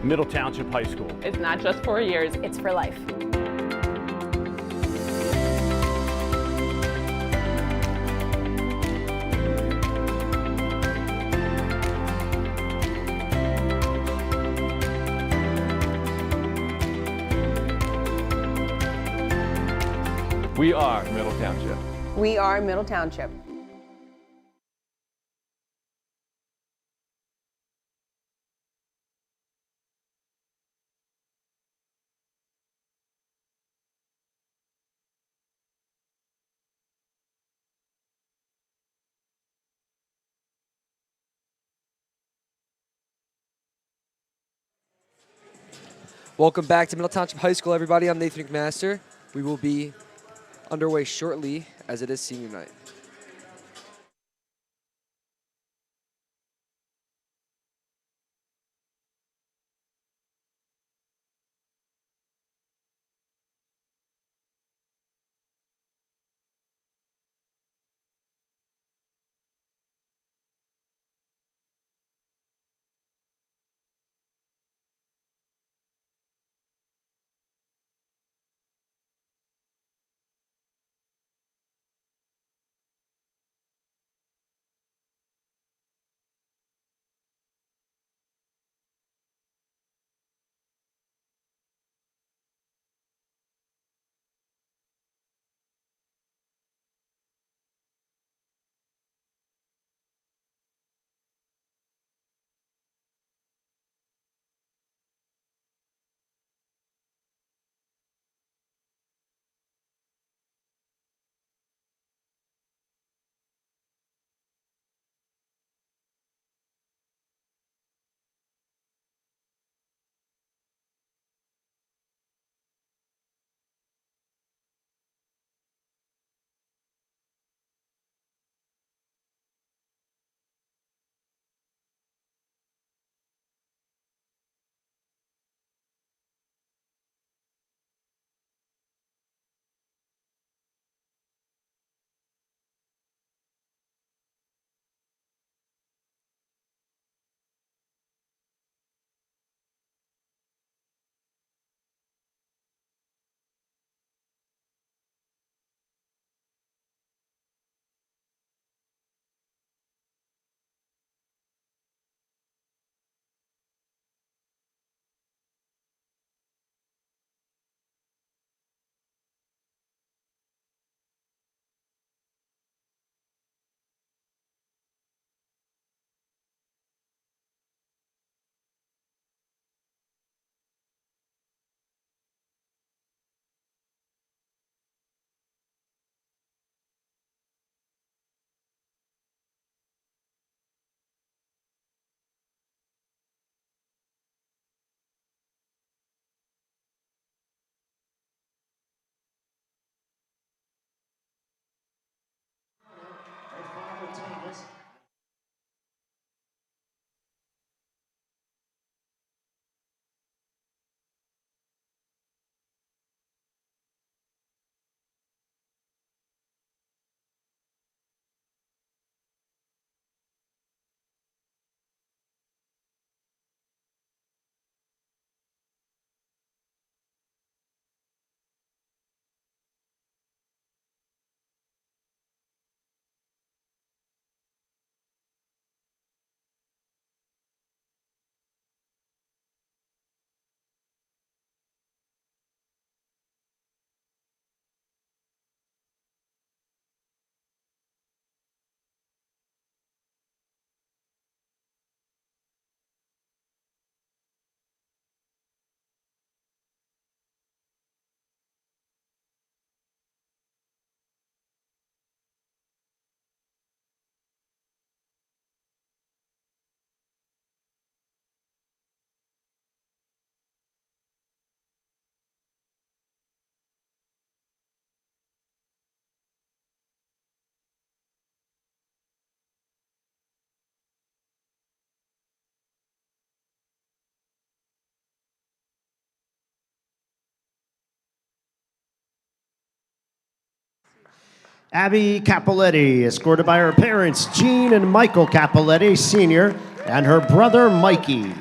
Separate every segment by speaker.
Speaker 1: Middle Township High School.
Speaker 2: It's not just 4 years,
Speaker 3: It's for life.
Speaker 1: We are Middle Township.
Speaker 3: We are Middle Township.
Speaker 4: Welcome back to Middle Township High School, everybody. I'm Nathan McMaster. We will be underway shortly as it is senior night.
Speaker 5: Abby Capoletti, escorted by her parents, Jean and Michael Capoletti, Sr., and her brother, Mikey.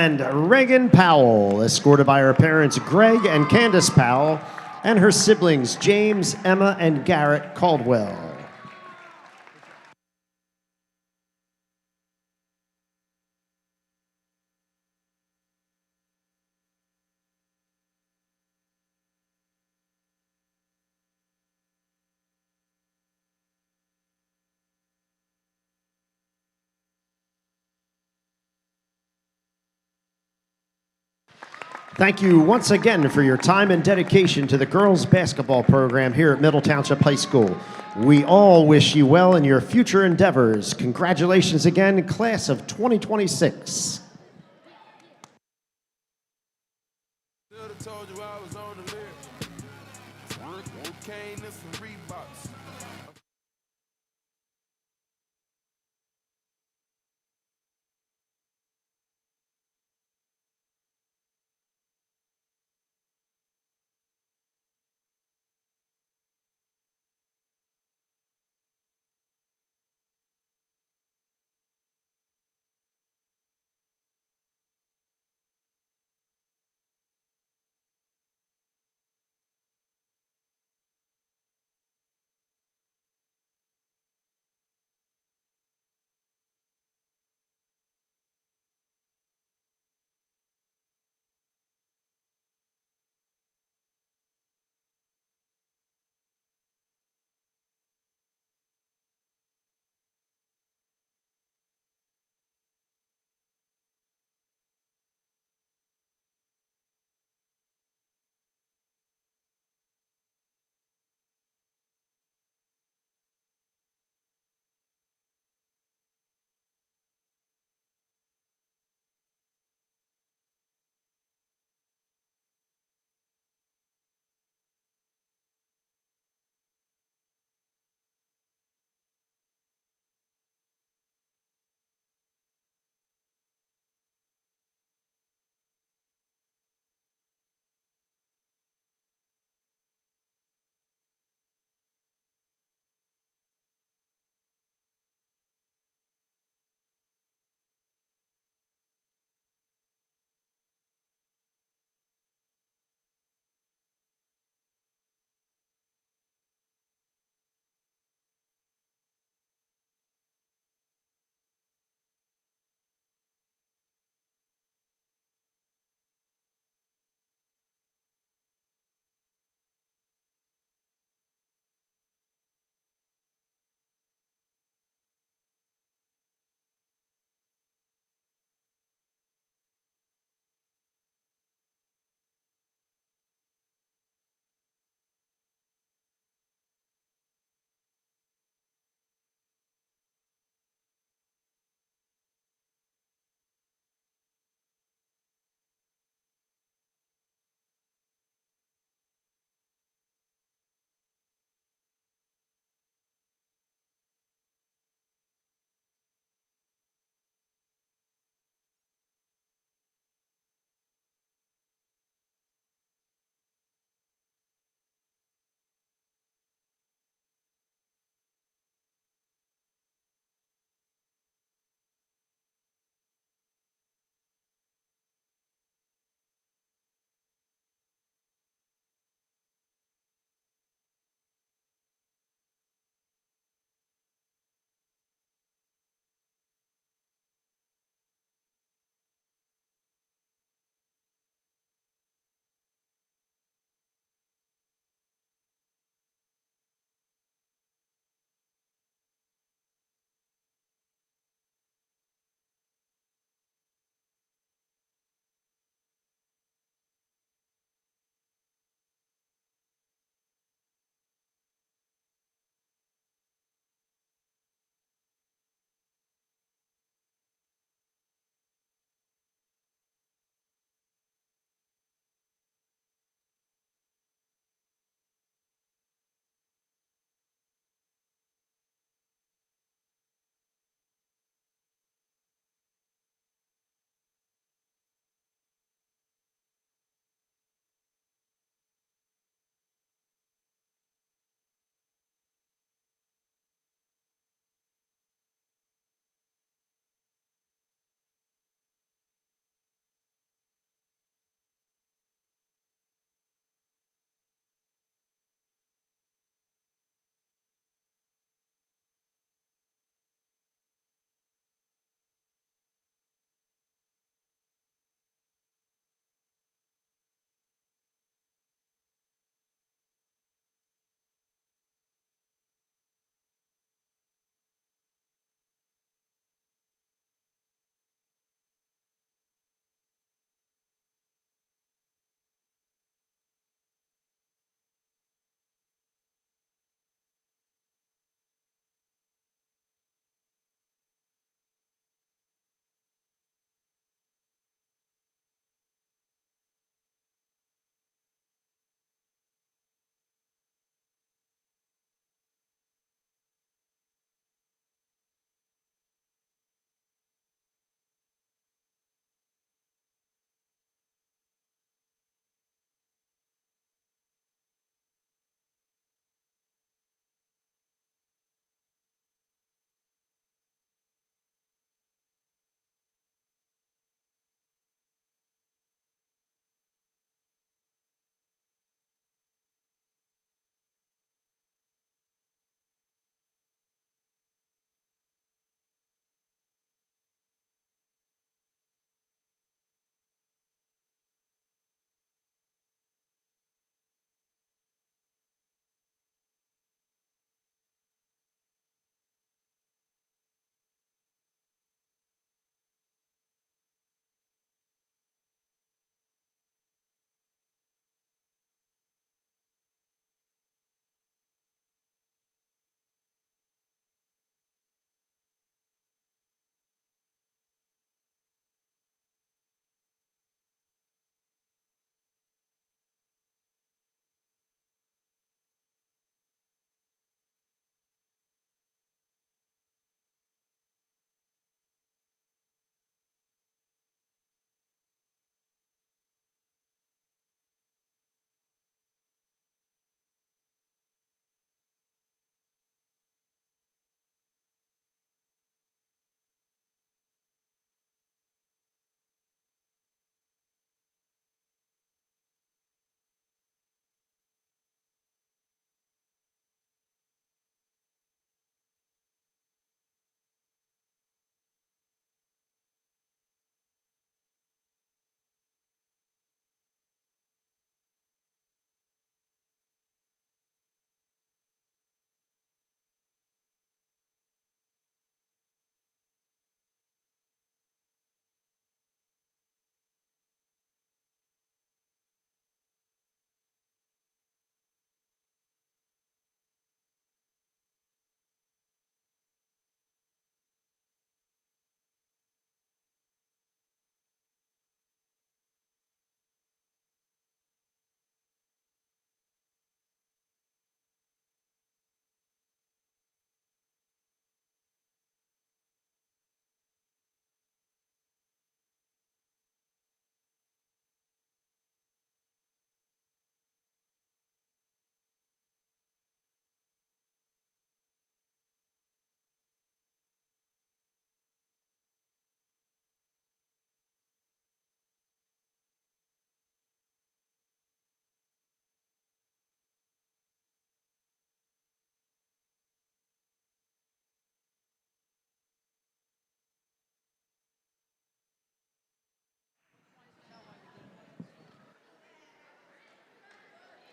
Speaker 5: And Reagan Powell, escorted by her parents Greg and Candace Powell, and her siblings James, Emma, and Garrett Caldwell. Thank you once again for your time and dedication to the girls basketball program here at Middle Township High School. We all wish you well in your future endeavors. Congratulations again, class of 2026.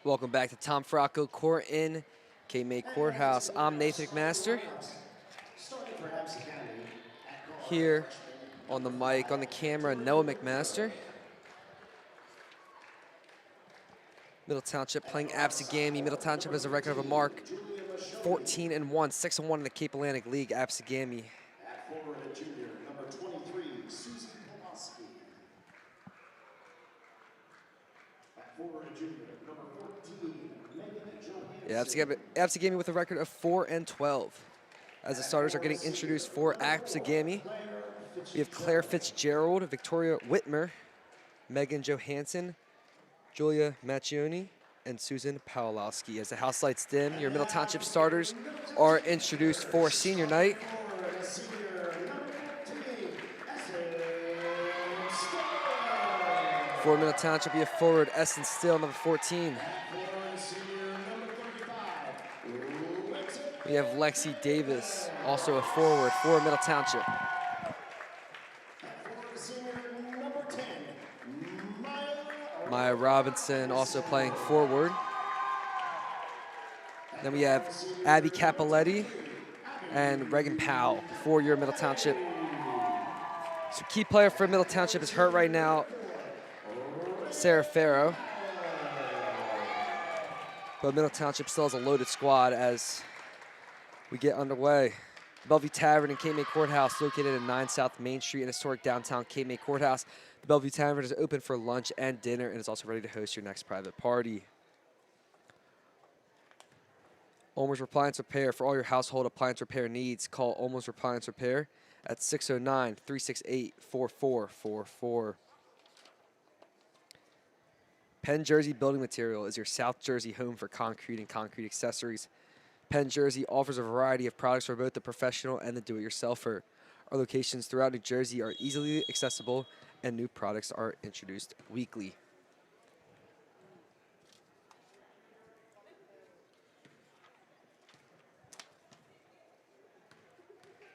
Speaker 4: Welcome back to Tom Frocco Court in K-May Courthouse. I'm Nathan McMaster. Here on the mic, on the camera, Noah McMaster. Middle Township playing ABSEGAMI. Middle Township has a record of a mark 14-1, 6-1 in the Cape Atlantic League. ABSEGAMI. Yeah, ABSEGAMI with a record of 4-12. As the starters are getting introduced for ABSEGAMI, we have Claire Fitzgerald, Victoria Whitmer, Megan Johansson, Julia Macchioni, and Susan Pawlowski. As the house lights dim, your Middle Township starters are introduced for senior night. For Middle Township, we have forward Essen Still, number 14. We have Lexi Davis, also a forward for Middle Township. Maya Robinson also playing forward. Then we have Abby Capoletti and Reagan Powell for your Middle Township. So key player for Middle Township is hurt right now, Sarah Farrow. But Middle Township still has a loaded squad as we get underway. Bellevue Tavern in K-May Courthouse, located at 9 South Main Street in historic downtown K-May Courthouse. The Bellevue Tavern is open for lunch and dinner and is also ready to host your next private party. Ulmer's Appliance Repair. For all your household appliance repair needs, call Ulmer's Appliance Repair at 609-368-4444. Penn Jersey Building Material is your South Jersey home for concrete and concrete accessories. Penn Jersey offers a variety of products for both the professional and the do-it-yourselfer. Our locations throughout New Jersey are easily accessible, and new products are introduced weekly.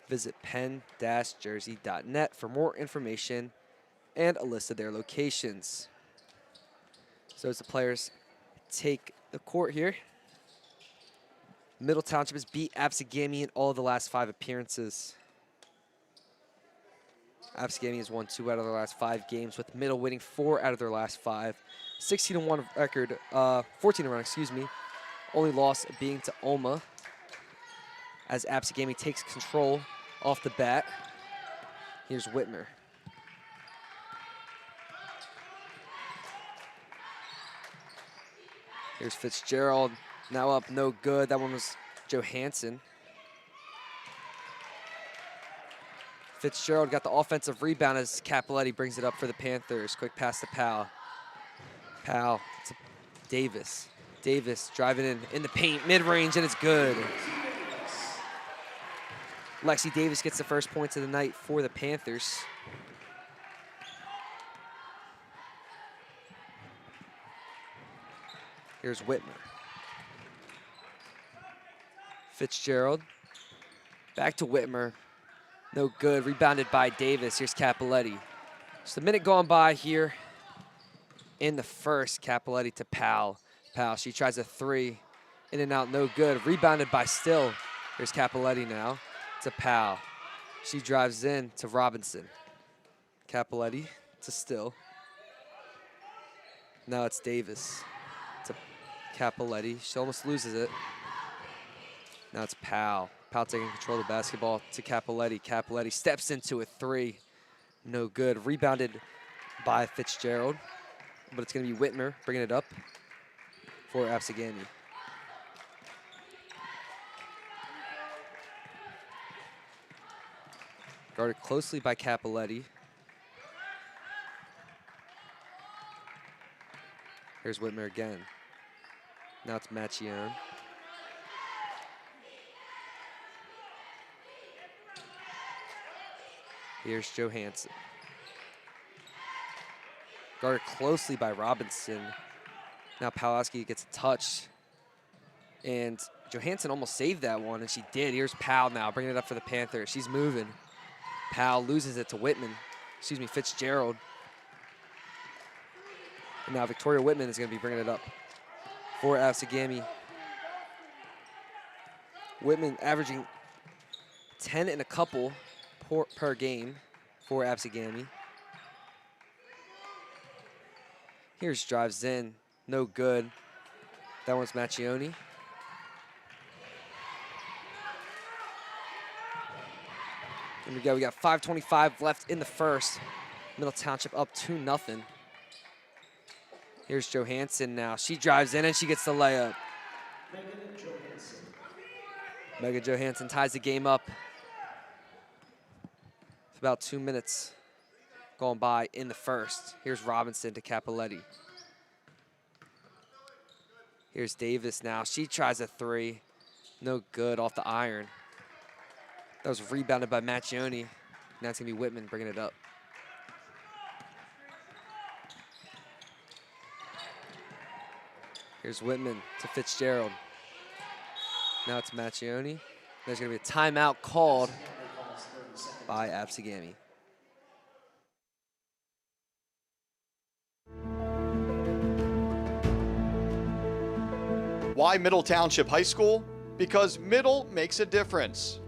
Speaker 4: Visit penn-jersey.net for more information and a list of their locations. So as the players take the court here, Middle Township has beat ABSEGAMI in all of the last 5 appearances. ABSEGAMI has won 2 out of their last 5 games, with Middle winning 4 out of their last 5. 16-1 record, 14-1, excuse me. Only loss being to Alma, as ABSEGAMI takes control off the bat. Here's Whitmer. Here's Fitzgerald. Now up, no good. That one was Johansson. Fitzgerald got the offensive rebound as Capoletti brings it up for the Panthers. Quick pass to Powell. Powell to Davis. Davis driving in the paint, mid-range, and it's good. Lexi Davis gets the first points of the night for the Panthers. Here's Whitmer. Fitzgerald. Back to Whitmer. No good. Rebounded by Davis. Here's Capoletti. Just a minute gone by here in the first. Capoletti to Powell. Powell, she tries a 3. In and out, no good. Rebounded by Still. Here's Capoletti now to Powell. She drives in to Robinson. Capoletti to Still. Now it's Davis to Capoletti. She almost loses it. Now it's Powell. Powell taking control of the basketball to Capoletti. Capoletti steps into a 3. No good. Rebounded by Fitzgerald. But it's going to be Whitmer bringing it up for ABSEGAMI. Guarded closely by Capoletti. Here's Whitmer again. Now it's Macchione. Here's Johansson. Guarded closely by Robinson. Now Pawlowski gets a touch. And Johansson almost saved that one, and she did. Here's Powell now, bringing it up for the Panthers. She's moving. Powell loses it to Fitzgerald. And now Victoria Whitman is going to be bringing it up for ABSEGAMI. Whitman averaging 10 and a couple per game for ABSEGAMI. Here's drives in, no good. That one's Macchioni. Here we go, we got 5:25 left in the first. Middle Township up 2-0. Here's Johansson now. She drives in and she gets the layup. Megan Johansson ties the game up. It's about 2 minutes going by in the first. Here's Robinson to Cappelletti. Here's Davis now. She tries a three. No good off the iron. That was rebounded by Macchioni. Now it's going to be Whitman bringing it up. Here's Whitman to Fitzgerald. Now it's Macchioni. There's going to be a timeout called by ABSEGAMI.
Speaker 2: Why Middle Township High School? Because middle makes a difference.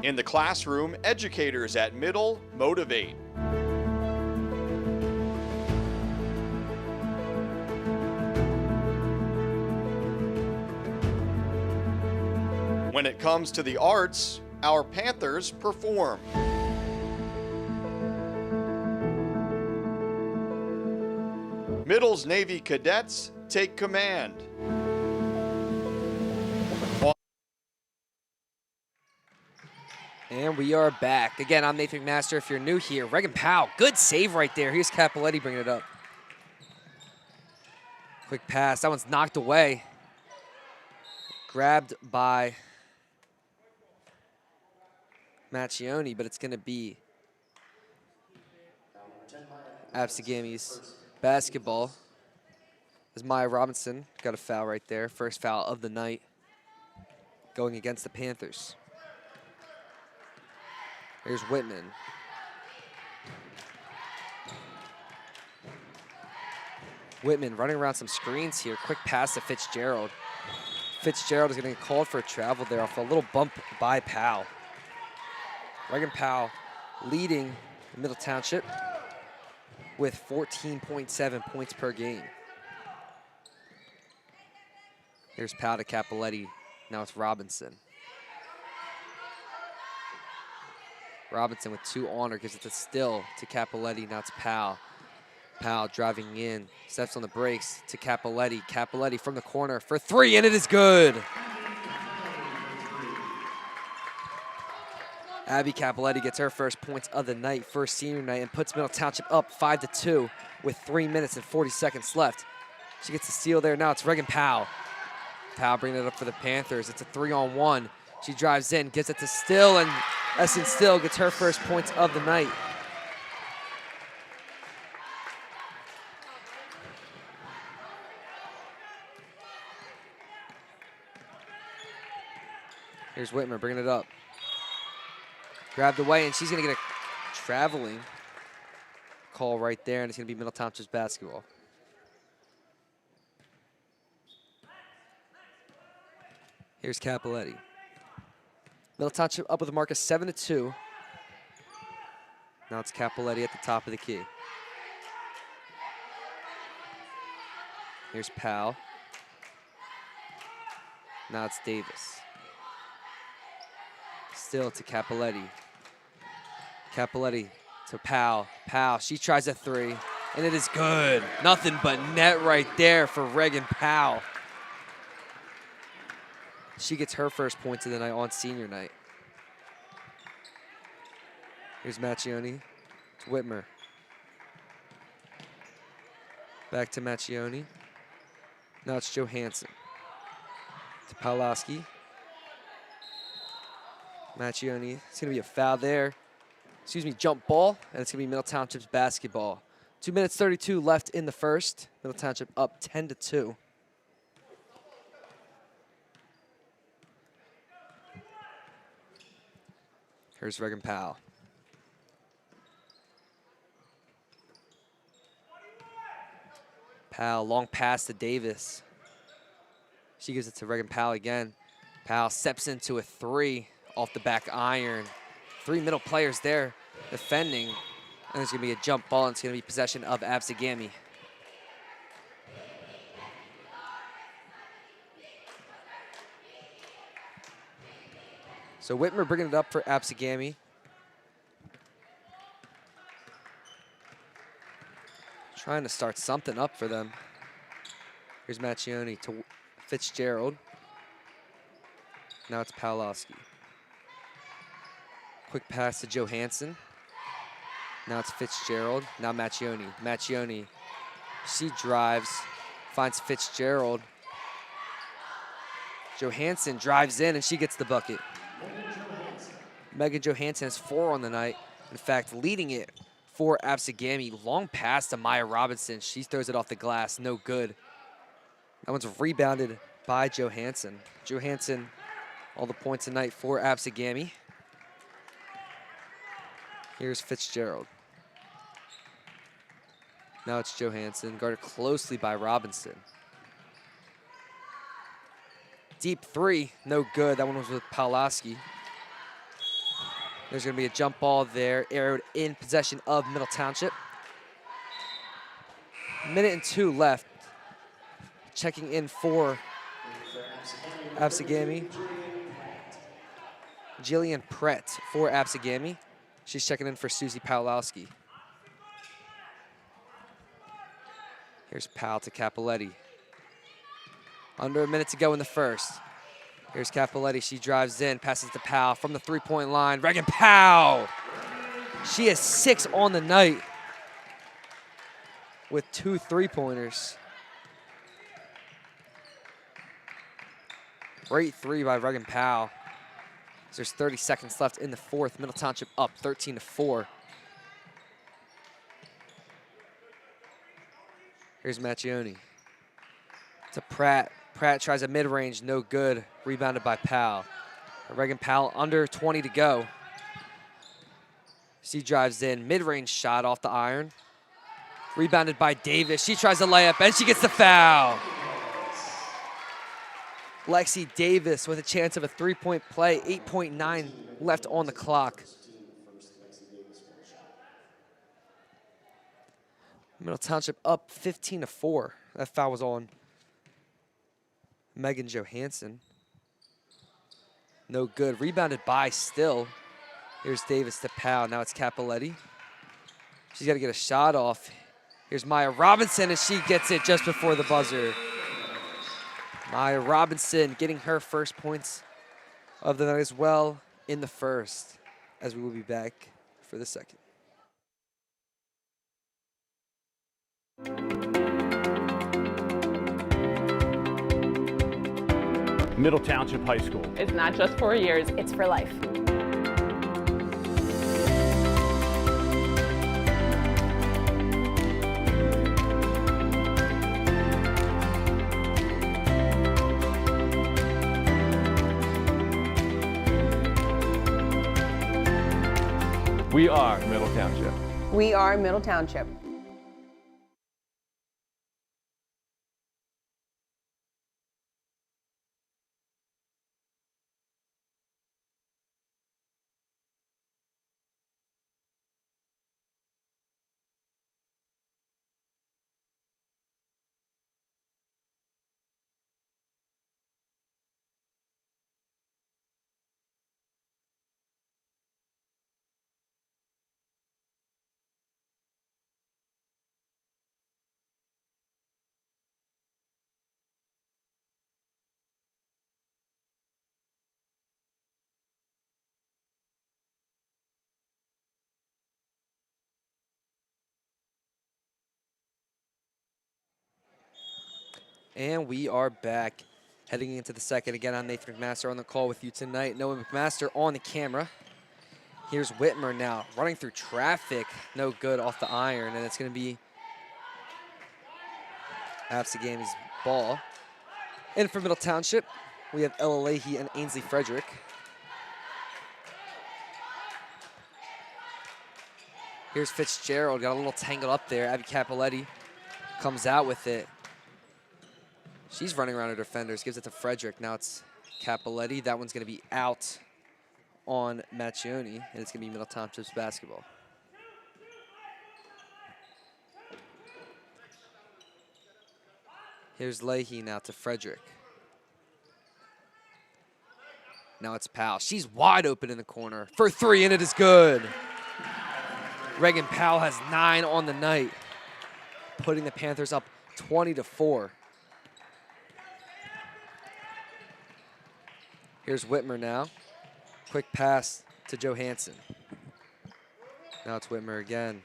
Speaker 2: In the classroom, educators at Middle motivate. When it comes to the arts, our Panthers perform. Middle's Navy cadets take command.
Speaker 4: And we are back. Again, I'm Nathan McMaster. If you're new here, Regan Powell, good save right there. Here's Cappelletti bringing it up. Quick pass, that one's knocked away. Grabbed by Macchioni, but it's gonna be ABSEGAMI's basketball. As Maya Robinson got a foul right there. First foul of the night going against the Panthers. Here's Whitman. Whitman running around some screens here. Quick pass to Fitzgerald. Fitzgerald is going to get called for a travel there off a little bump by Powell. Regan Powell leading Middle Township with 14.7 points per game. Here's Powell to Cappelletti. Now it's Robinson. Robinson with 2 on her, gives it to Still to Cappelletti. Now it's Powell. Powell driving in, steps on the brakes to Cappelletti. Cappelletti from the corner for 3, and it is good. Abby Cappelletti gets her first points of the night, first senior night, and puts Middle Township up 5-2 with 3 minutes and 40 seconds left. She gets the steal there. Now it's Regan Powell. Powell bringing it up for the Panthers. It's a 3-on-1. She drives in, gets it to Still, and Essen Still gets her first points of the night. Here's Whitmer bringing it up. Grabbed away, and she's going to get a traveling call right there, and it's going to be Middle Township's basketball. Here's Cappelletti. Middle Township up with a mark of 7-2. Now it's Cappelletti at the top of the key. Here's Powell. Now it's Davis. Still to Cappelletti. Cappelletti to Powell. Powell, she tries a 3, and it is good. Nothing but net right there for Regan Powell. She gets her first points of the night on senior night. Here's Macchioni to Whitmer. Back to Macchioni. Now it's Johansson. To Pawlowski. Macchioni. It's going to be a foul there. Excuse me, jump ball. And it's going to be Middle Township's basketball. 2 minutes 32 left in the first. Middle Township up 10-2. Here's Reagan Powell. Powell, long pass to Davis. She gives it to Reagan Powell again. Powell steps into a 3 off the back iron. 3 middle players there defending. And there's going to be a jump ball, and it's going to be possession of ABSEGAMI. So Whitmer bringing it up for ABSEGAMI. Trying to start something up for them. Here's Macchioni to Fitzgerald. Now it's Pawlowski. Quick pass to Johansson. Now it's Fitzgerald. Now Macchioni. Macchioni, she drives, finds Fitzgerald. Johansson drives in, and she gets the bucket. Megan Johansson has 4 on the night. In fact, leading it for ABSEGAMI. Long pass to Maya Robinson. She throws it off the glass. No good. That one's rebounded by Johansson. Johansson, all the points tonight for ABSEGAMI. Here's Fitzgerald. Now it's Johansson, guarded closely by Robinson. Deep 3, no good. That one was with Pawlowski. There's going to be a jump ball there, arrowed in possession of Middle Township. 1:02 left. Checking in for ABSEGAMI. Jillian Pratt for ABSEGAMI. She's checking in for Susie Pawlowski. Here's Powell to Capoletti. Under a minute to go in the first. Here's Capoletti. She drives in, passes to Powell from the 3-point line. Reagan Powell. She has 6 on the night with 2 3-pointers. Great 3 by Reagan Powell. There's 30 seconds left in the fourth. Middle Township up 13-4. Here's Macchioni to Pratt. Pratt tries a mid-range, no good. Rebounded by Powell. Reagan Powell under 20 to go. She drives in, mid-range shot off the iron. Rebounded by Davis. She tries a layup, and she gets the foul. Lexi Davis with a chance of a 3-point play. 8.9 left on the clock. Middle Township up 15-4. That foul was on Megan Johansson. No good. Rebounded by Still. Here's Davis to Powell. Now it's Capoletti. She's got to get a shot off. Here's Maya Robinson, and she gets it just before the buzzer. Maya Robinson getting her first points of the night as well in the first, as we will be back for the second.
Speaker 1: Middle Township High School.
Speaker 3: It's not just 4 years, it's for life.
Speaker 1: We are Middle Township.
Speaker 3: We are Middle Township.
Speaker 4: And we are back, heading into the second. Again, I'm Nathan McMaster on the call with you tonight. Noah McMaster on the camera. Here's Whitmer now, running through traffic. No good off the iron, and it's going to be ABSEGAMI's ball. In for Middle Township, we have Ella Leahy and Ainsley Frederick. Here's Fitzgerald, got a little tangled up there. Abby Capoletti comes out with it. She's running around her defenders, gives it to Frederick. Now it's Capoletti. That one's going to be out on Macchioni, and it's going to be Middle Township's basketball. Here's Leahy now to Frederick. Now it's Powell. She's wide open in the corner for three, and it is good. Reagan Powell has 9 on the night, putting the Panthers up 20-4. Here's Whitmer now. Quick pass to Johansson. Now it's Whitmer again.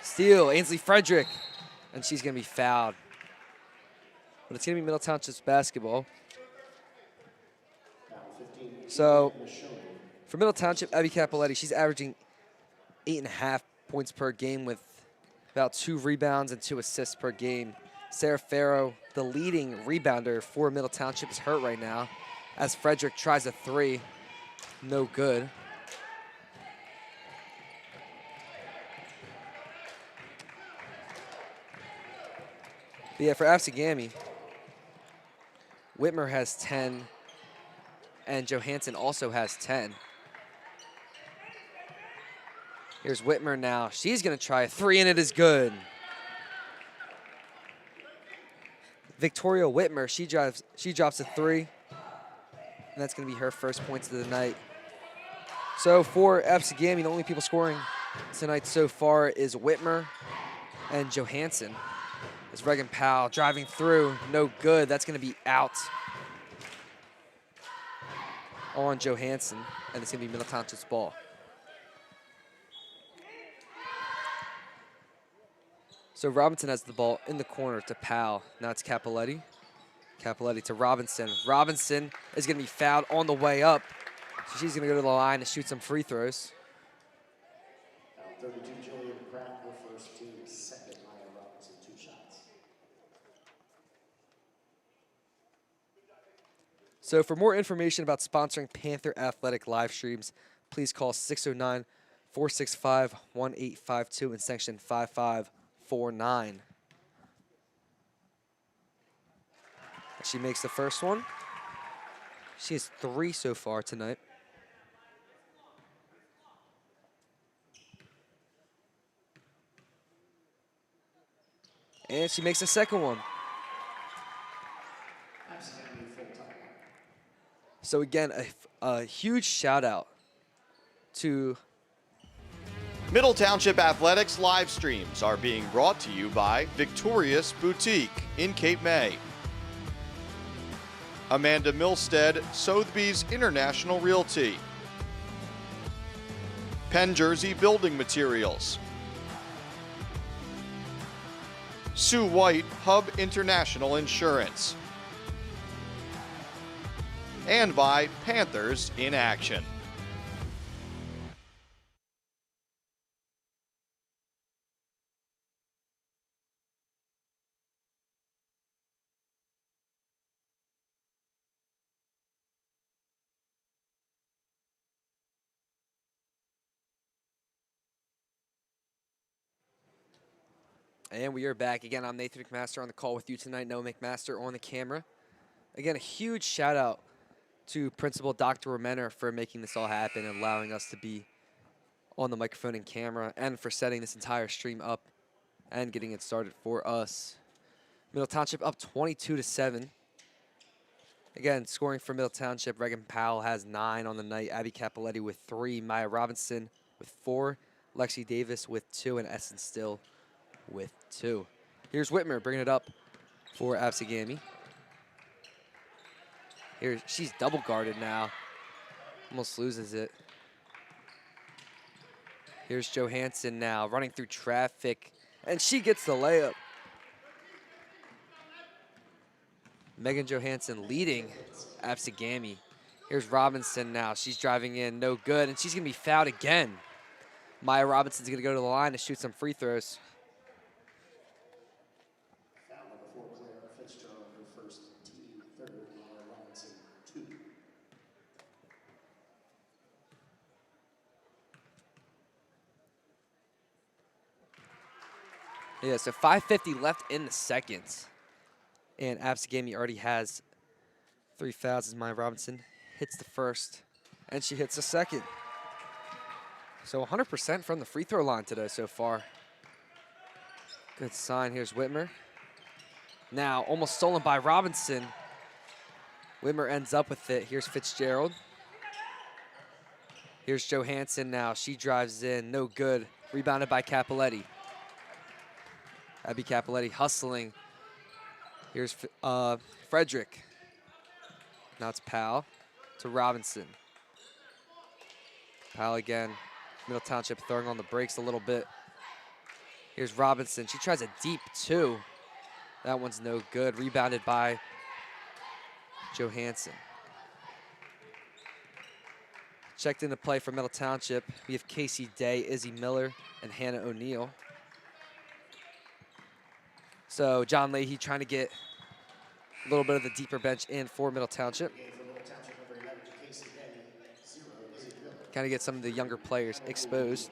Speaker 4: Steal, Ainsley Frederick, and she's going to be fouled. But it's going to be Middle Township's basketball. So for Middle Township, Abby Capoletti, she's averaging 8.5 points per game with about 2 rebounds and 2 assists per game. Sarah Farrow, the leading rebounder for Middle Township, is hurt right now as Frederick tries a 3. No good. But yeah, for ABSEGAMI, Whitmer has 10, and Johansson also has 10. Here's Whitmer now. She's going to try a 3, and it is good. Victoria Whitmer, she drops a 3, and that's going to be her first points of the night. So for ABSEGAMI, the only people scoring tonight so far is Whitmer and Johansson. As Reagan Powell driving through, no good. That's going to be out on Johansson, and it's going to be Middle Township's ball. So Robinson has the ball in the corner to Powell. Now it's Capoletti. Capoletti to Robinson. Robinson is going to be fouled on the way up. So she's going to go to the line and shoot some free throws.
Speaker 5: 32, Julian Pratt, her first, team second, Maya Robinson, 2 shots.
Speaker 4: So for more information about sponsoring Panther Athletic live streams, please call 609-465-1852 and section 5549. She makes the first one. She has 3 so far tonight. And she makes the second one. So again, a huge shout out to
Speaker 2: Middle Township Athletics live streams are being brought to you by Victorious Boutique in Cape May, Amanda Milstead, Sotheby's International Realty, Penn Jersey Building Materials, Sue White Hub International Insurance, and by Panthers in Action.
Speaker 4: And we are back again. I'm Nathan McMaster on the call with you tonight. Noah McMaster on the camera. Again, a huge shout out to Principal Dr. Remenner for making this all happen and allowing us to be on the microphone and camera, and for setting this entire stream up and getting it started for us. Middle Township up 22-7. Again, scoring for Middle Township, Reagan Powell has 9 on the night. Abby Capoletti with 3. Maya Robinson with 4. Lexi Davis with 2. And Essen Still with 2. Here's Whitmer bringing it up for ABSEGAMI. Here, she's double guarded now. Almost loses it. Here's Johansson now running through traffic, and she gets the layup. Megan Johansson leading ABSEGAMI. Here's Robinson now. She's driving in, no good, and she's going to be fouled again. Maya Robinson's going to go to the line to shoot some free throws.
Speaker 5: Foul number 4, Claire Fitzgerald, her first, team third, Maya Robinson, 2.
Speaker 4: Yeah, so 5:50 left in the second. And ABSEGAMI already has 3 fouls as Maya Robinson hits the first, and she hits the second. So 100% from the free throw line today so far. Good sign. Here's Whitmer. Now, almost stolen by Robinson. Whitmer ends up with it. Here's Fitzgerald. Here's Johansson now. She drives in. No good. Rebounded by Cappelletti. Abby Cappelletti hustling. Here's Frederick. Now it's Powell to Robinson. Powell again. Middle Township throwing on the brakes a little bit. Here's Robinson. She tries a deep 2. That one's no good. Rebounded by Johansson. Checked into play for Middle Township. We have Casey Day, Izzy Miller, and Hannah O'Neill. So John Leahy trying to get a little bit of the deeper bench in for Middle Township. Kind of get some of the younger players exposed.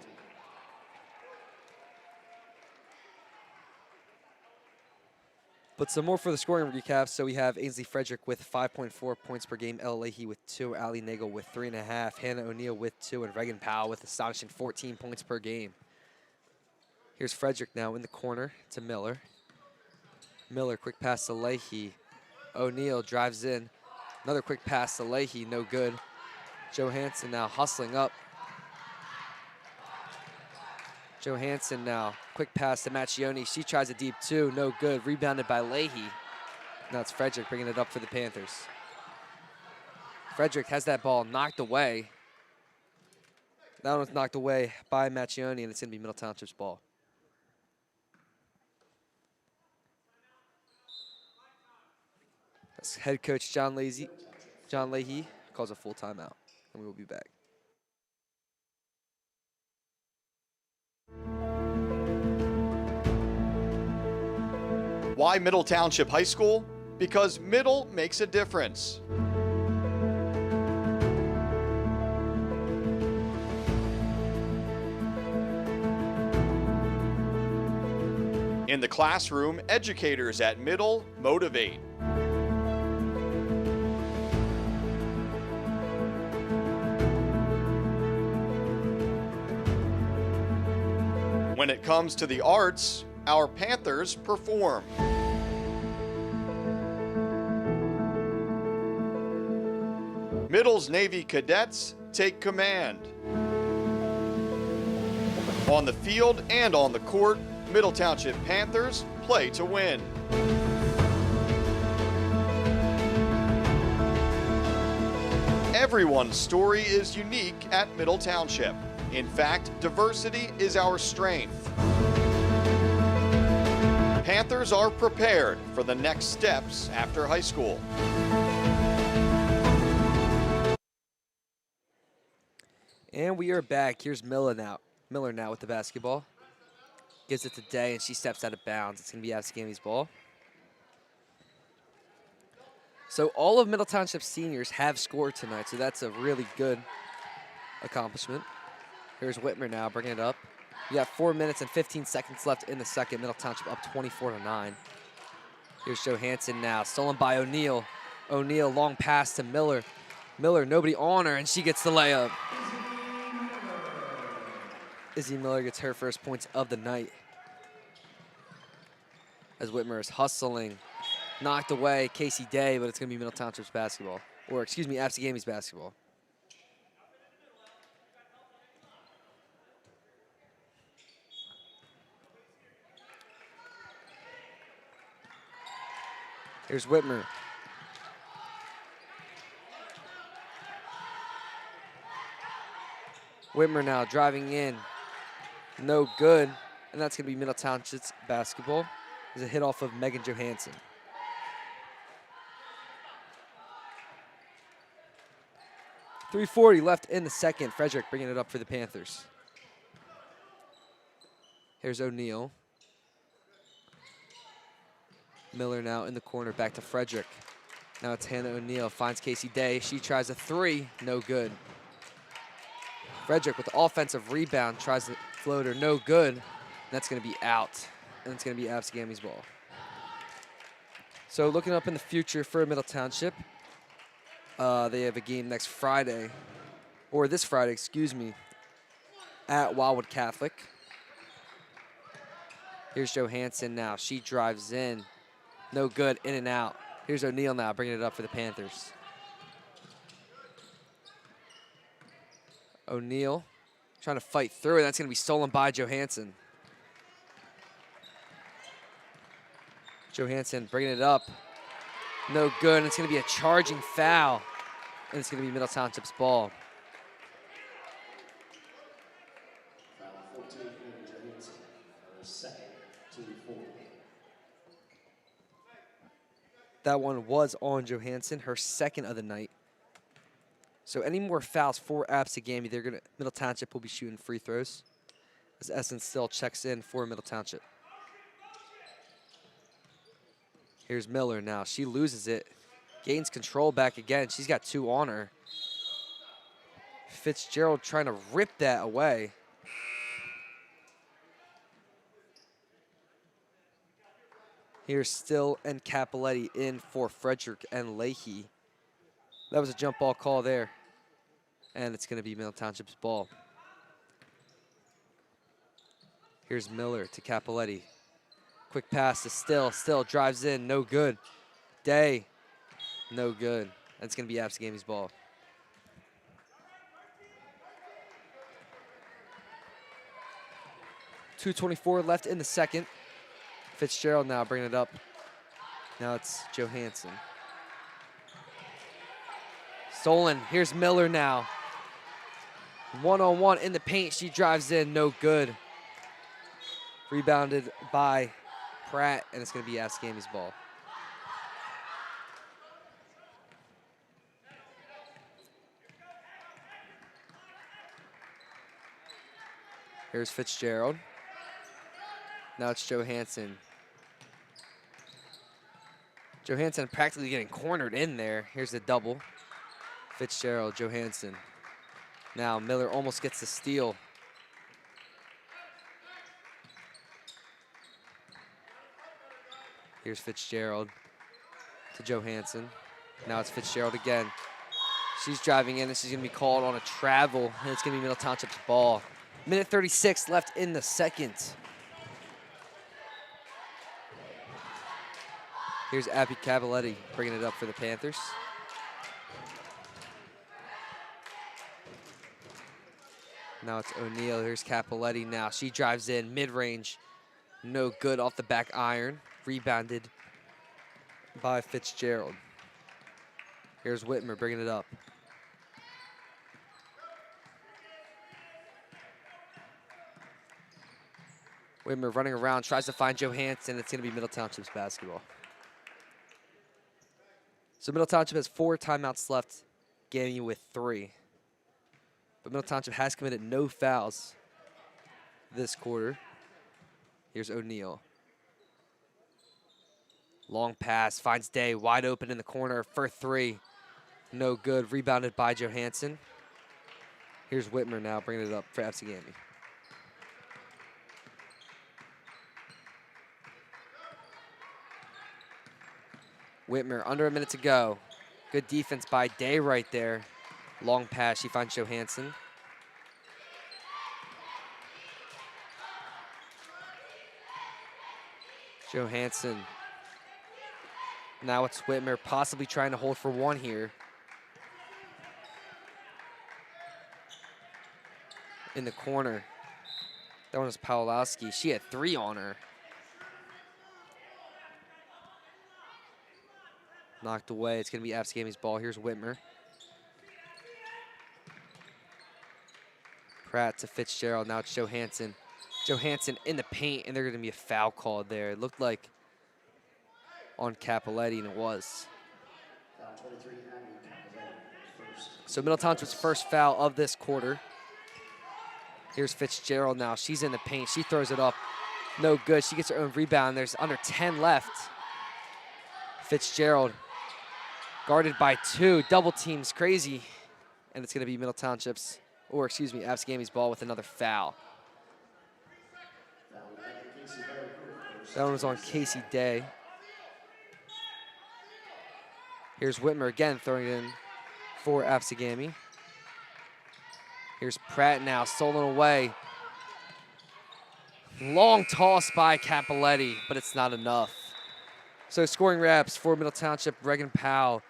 Speaker 4: But some more for the scoring recap. So we have Ainsley Frederick with 5.4 points per game, Ella Leahy with 2, Allie Nagel with 3.5, Hannah O'Neill with 2, and Reagan Powell with astonishing 14 points per game. Here's Frederick now in the corner to Miller. Miller, quick pass to Leahy. O'Neill drives in. Another quick pass to Leahy, no good. Johansson now hustling up. Johansson now, quick pass to Macchioni. She tries a deep 2, no good. Rebounded by Leahy. Now it's Frederick bringing it up for the Panthers. Frederick has that ball knocked away. That one's knocked away by Macchioni, and it's going to be Middle Township's ball. That's head coach John Leahy calls a full timeout, and we will be back.
Speaker 2: Why Middle Township High School? Because Middle makes a difference. In the classroom, educators at Middle motivate. When it comes to the arts, our Panthers perform. Middle's Navy cadets take command. On the field and on the court, Middle Township Panthers play to win. Everyone's story is unique at Middle Township. In fact, diversity is our strength. Panthers are prepared for the next steps after high school.
Speaker 4: And we are back. Here's Miller now with the basketball. Gives it to Day, and she steps out of bounds. It's going to be ABSEGAMI's ball. So all of Middle Township's seniors have scored tonight, so that's a really good accomplishment. Here's Whitmer now bringing it up. We got 4 minutes and 15 seconds left in the second. Middle Township up 24-9. Here's Johansson now, stolen by O'Neill. O'Neill, long pass to Miller. Miller, nobody on her, and she gets the layup. Izzy Miller gets her first points of the night. As Whitmer is hustling. Knocked away, Casey Day, but it's going to be Middle Township's basketball. Or, excuse me, ABSEGAMI's basketball. Here's Whitmer. Whitmer now driving in. No good. And that's going to be Middle Township's basketball. There's a hit off of Megan Johansson. .340 left in the second. Frederick bringing it up for the Panthers. Here's O'Neill. Miller now in the corner, back to Frederick. Now it's Hannah O'Neill, finds Casey Day. She tries a 3, no good. Frederick with the offensive rebound, tries the floater, no good. That's gonna be out. and it's going to be ABSEGAMI's ball. So looking up in the future for Middle Township, they have a game next Friday, or this Friday, excuse me, at Wildwood Catholic. Here's Johansson now. She drives in. No good, in and out. Here's O'Neal now, bringing it up for the Panthers. O'Neal trying to fight through it. That's going to be stolen by Johansson. Johansson bringing it up. No good, and it's going to be a charging foul. And it's going to be Middle Township's ball. That one was on Johansson, her second of the night. So any more fouls for ABSEGAMI, Middle Township will be shooting free throws, as Essence still checks in for Middle Township. Here's Miller now. She loses it, gains control back again. She's got 2 on her. Fitzgerald trying to rip that away. Here's Still and Cappelletti in for Frederick and Leahy. That was a jump ball call there. And it's going to be Middle Township's ball. Here's Miller to Cappelletti. Quick pass to Still. Still drives in. No good. Day. No good. That's going to be ABSEGAMI's ball. .224 left in the second. Fitzgerald now bringing it up. Now it's Johansson. Stolen. Here's Miller now. One-on-one in the paint. She drives in. No good. Rebounded by Pratt, and it's going to be ABSEGAMI's ball. Here's Fitzgerald. Now it's Johansson. Johansson practically getting cornered in there. Here's the double. Fitzgerald, Johansson. Now Miller almost gets the steal. Here's Fitzgerald to Johansson. Now it's Fitzgerald again. She's driving in, and she's going to be called on a travel, and it's going to be Middle Township's ball. Minute 36 left in the second. Here's Abby Cavalletti bringing it up for the Panthers. Now it's O'Neal. Here's Cappelletti now. She drives in mid-range. No good off the back iron. Rebounded by Fitzgerald. Here's Whitmer bringing it up. Whitmer running around, tries to find Johansson. It's going to be Middle Township's basketball. So Middle Township has 4 timeouts left, GAMI with 3. But Middle Township has committed no fouls this quarter. Here's O'Neal. Long pass, finds Day, wide open in the corner for 3. No good, rebounded by Johansson. Here's Whitmer now, bringing it up for ABSEGAMI. Whitmer, under a minute to go. Good defense by Day right there. Long pass, she finds Johansson. Johansson. Now it's Whitmer, possibly trying to hold for 1 here. In the corner. That one is Pawlowski. She had 3 on her. Knocked away. It's going to be ABSEGAMI's ball. Here's Whitmer. Pratt to Fitzgerald. Now it's Johansson. Johansson in the paint, and they're going to be a foul called there. It looked like on Cappelletti, and it was. So Middle Township's first foul of this quarter. Here's Fitzgerald now. She's in the paint. She throws it up. No good. She gets her own rebound. There's under 10 left. Fitzgerald guarded by 2. Double teams, crazy. And it's going to be Middle Township's, or excuse me, ABSEGAMI's ball with another foul. That one was on Casey Day. Here's Whitmer again throwing it in for ABSEGAMI. Here's Pratt now, stolen away. Long toss by Cappelletti, but it's not enough. So scoring reps for Middle Township, Regan Powell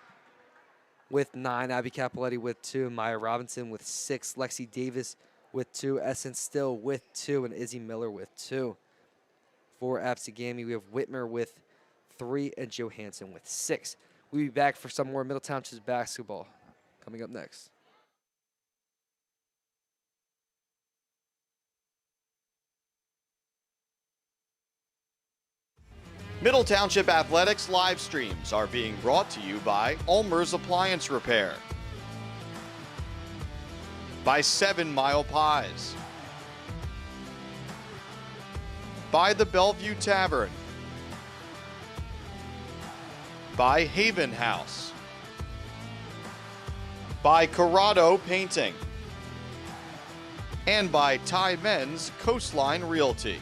Speaker 4: with 9, Abby Cappelletti with 2, Maya Robinson with 6, Lexi Davis with 2, Essence Still with 2, and Izzy Miller with 2. For ABSEGAMI, we have Whitmer with 3 and Johansson with 6. We'll be back for some more Middle Township's basketball coming up next.
Speaker 2: Middle Township Athletics live streams are being brought to you by ULMER'S Appliance Repair, by 7 Mile Pies, by the Bellevue Tavern, by Haven House, by CORRADO Painting, and by MENZ Coastline Realty.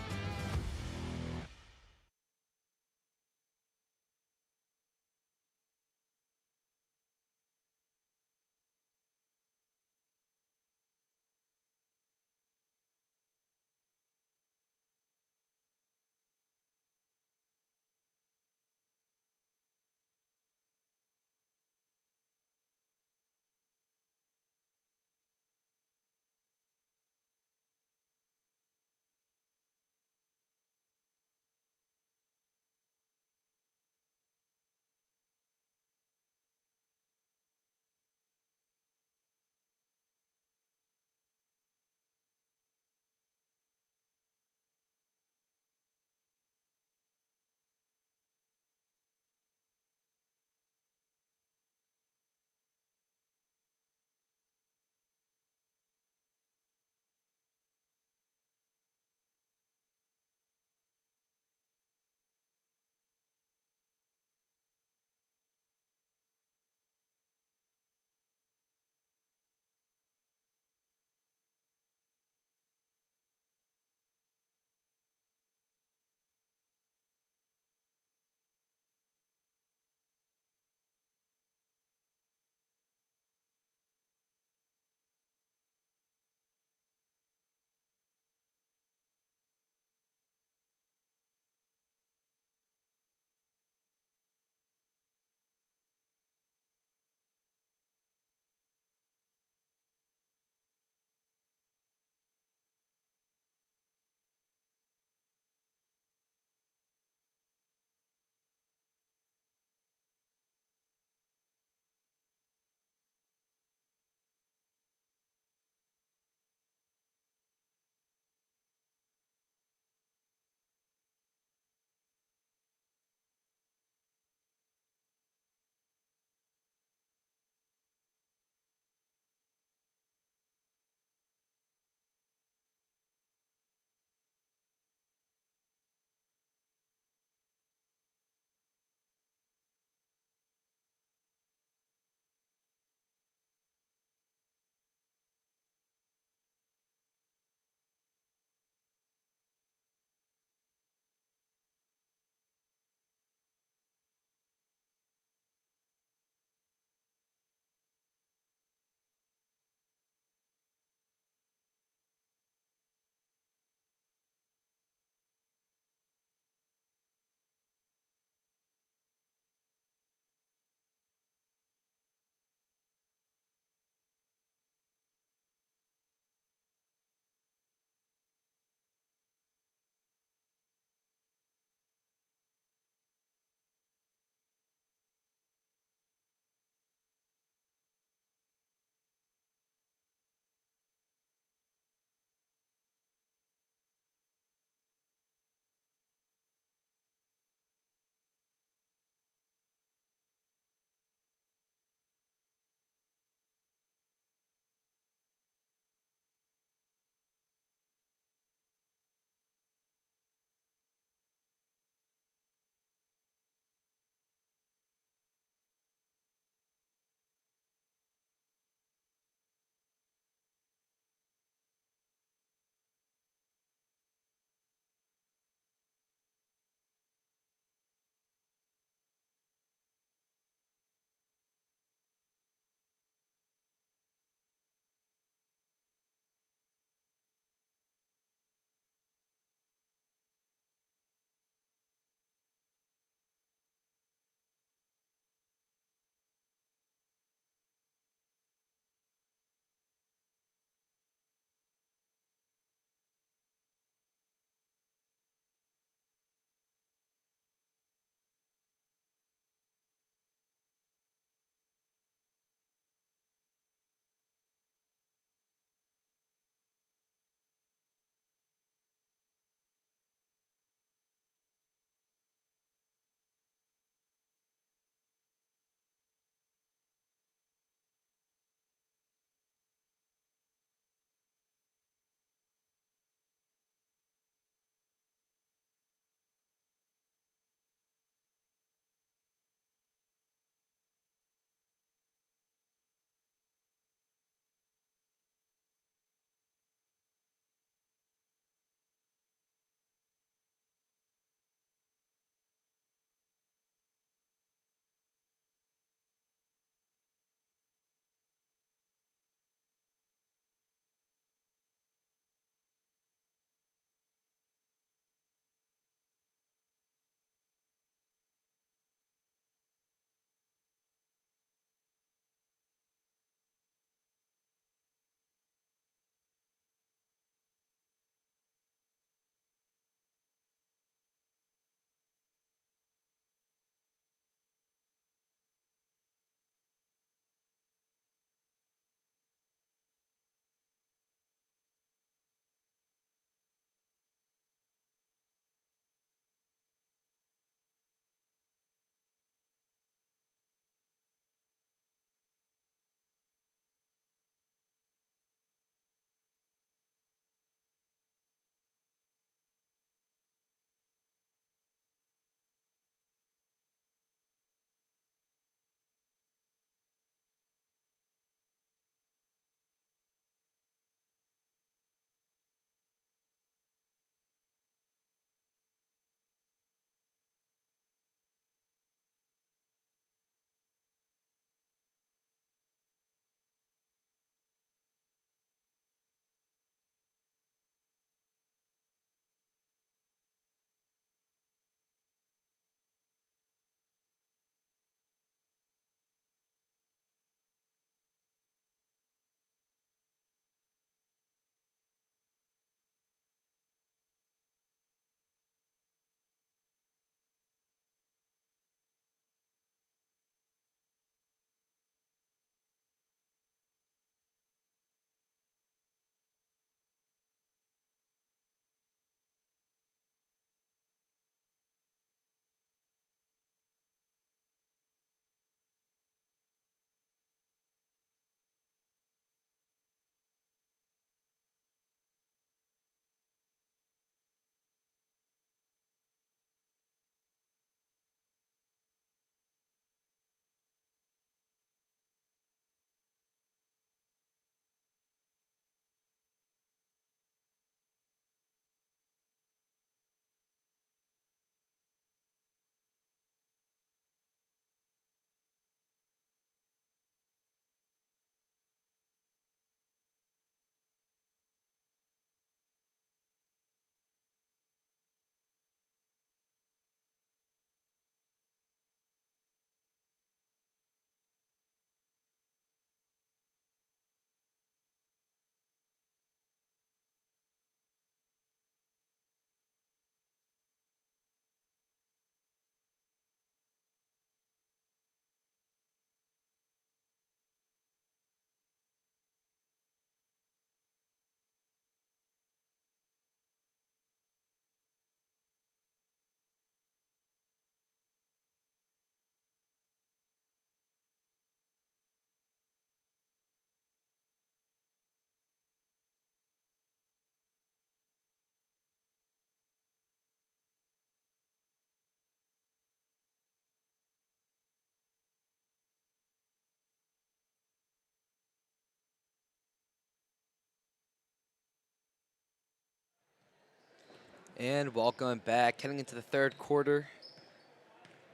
Speaker 4: And welcome back. Heading into the third quarter.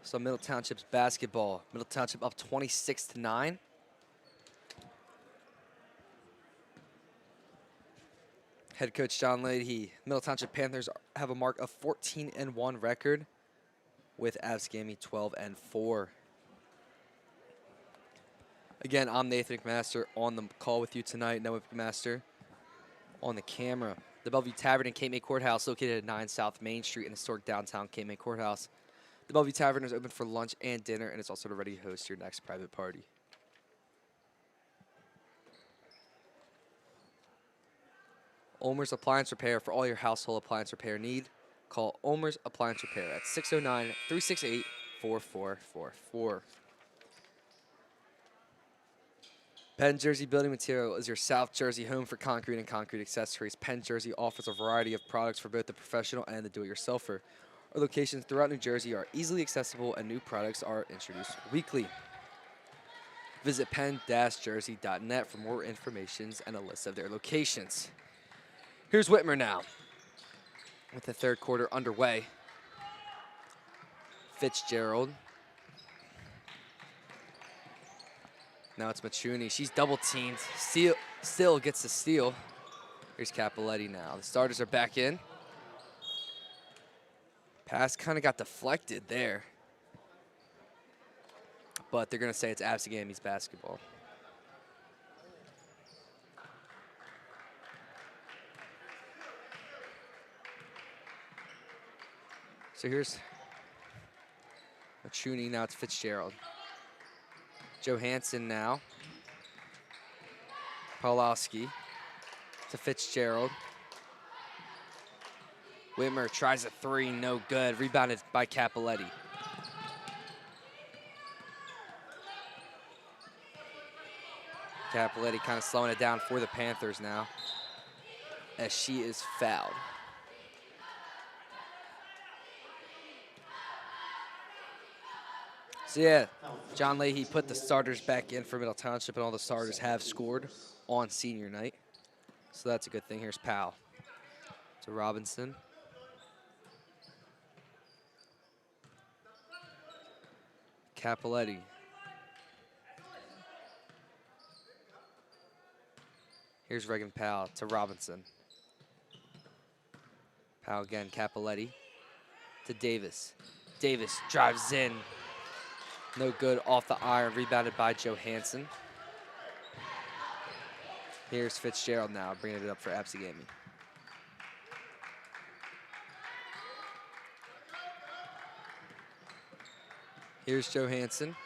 Speaker 4: So Middle Township's basketball. Middle Township up 26-9. Head coach John Leahy. Middle Township Panthers have a mark of 14-1 record with ABSEGAMI 12-4. Again, I'm Nathan McMaster on the call with you tonight. Noah McMaster on the camera. The Bellevue Tavern and Cape May Courthouse, located at 9 South Main Street in historic downtown Cape May Courthouse. The Bellevue Tavern is open for lunch and dinner, and it's also ready to host your next private party. ULMER'S Appliance Repair for all your household appliance repair need. Call ULMER'S Appliance Repair at 609-368-4444. PENN Jersey Building Material is your South Jersey home for concrete and concrete accessories. PENN Jersey offers a variety of products for both the professional and the do-it-yourselfer. Our locations throughout New Jersey are easily accessible and new products are introduced weekly. Visit penn-jersey.net for more information and a list of their locations. Here's Whitmer now with the third quarter underway. Fitzgerald. Now it's Machuni. She's double teamed. Still gets the steal. Here's Cappelletti now. The starters are back in. Pass kind of got deflected there. But they're going to say it's ABSEGAMI's basketball. So here's Machuni. Now it's Fitzgerald. Johansson now. Pawlowski to Fitzgerald. Whitmer tries a three, no good. Rebounded by Cappelletti. Cappelletti kind of slowing it down for the Panthers now as she is fouled. So yeah, John Leahy put the starters back in for Middle Township, and all the starters have scored on senior night. So that's a good thing. Here's Powell to Robinson. Cappelletti. Here's Reagan Powell to Robinson. Powell again, Cappelletti to Davis. Davis drives in. No good off the iron, rebounded by Johansson. Here's Fitzgerald now, bringing it up for ABSEGAMI. Here's Johansson.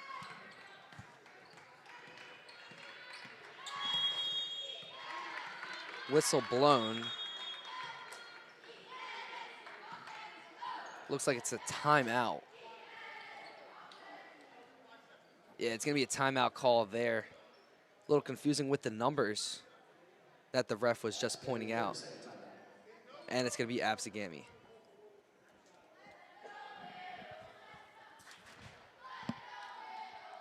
Speaker 4: Whistle blown. Looks like it's a timeout. Yeah, it's going to be a timeout call there. A little confusing with the numbers that the ref was just pointing out. And it's going to be ABSEGAMI.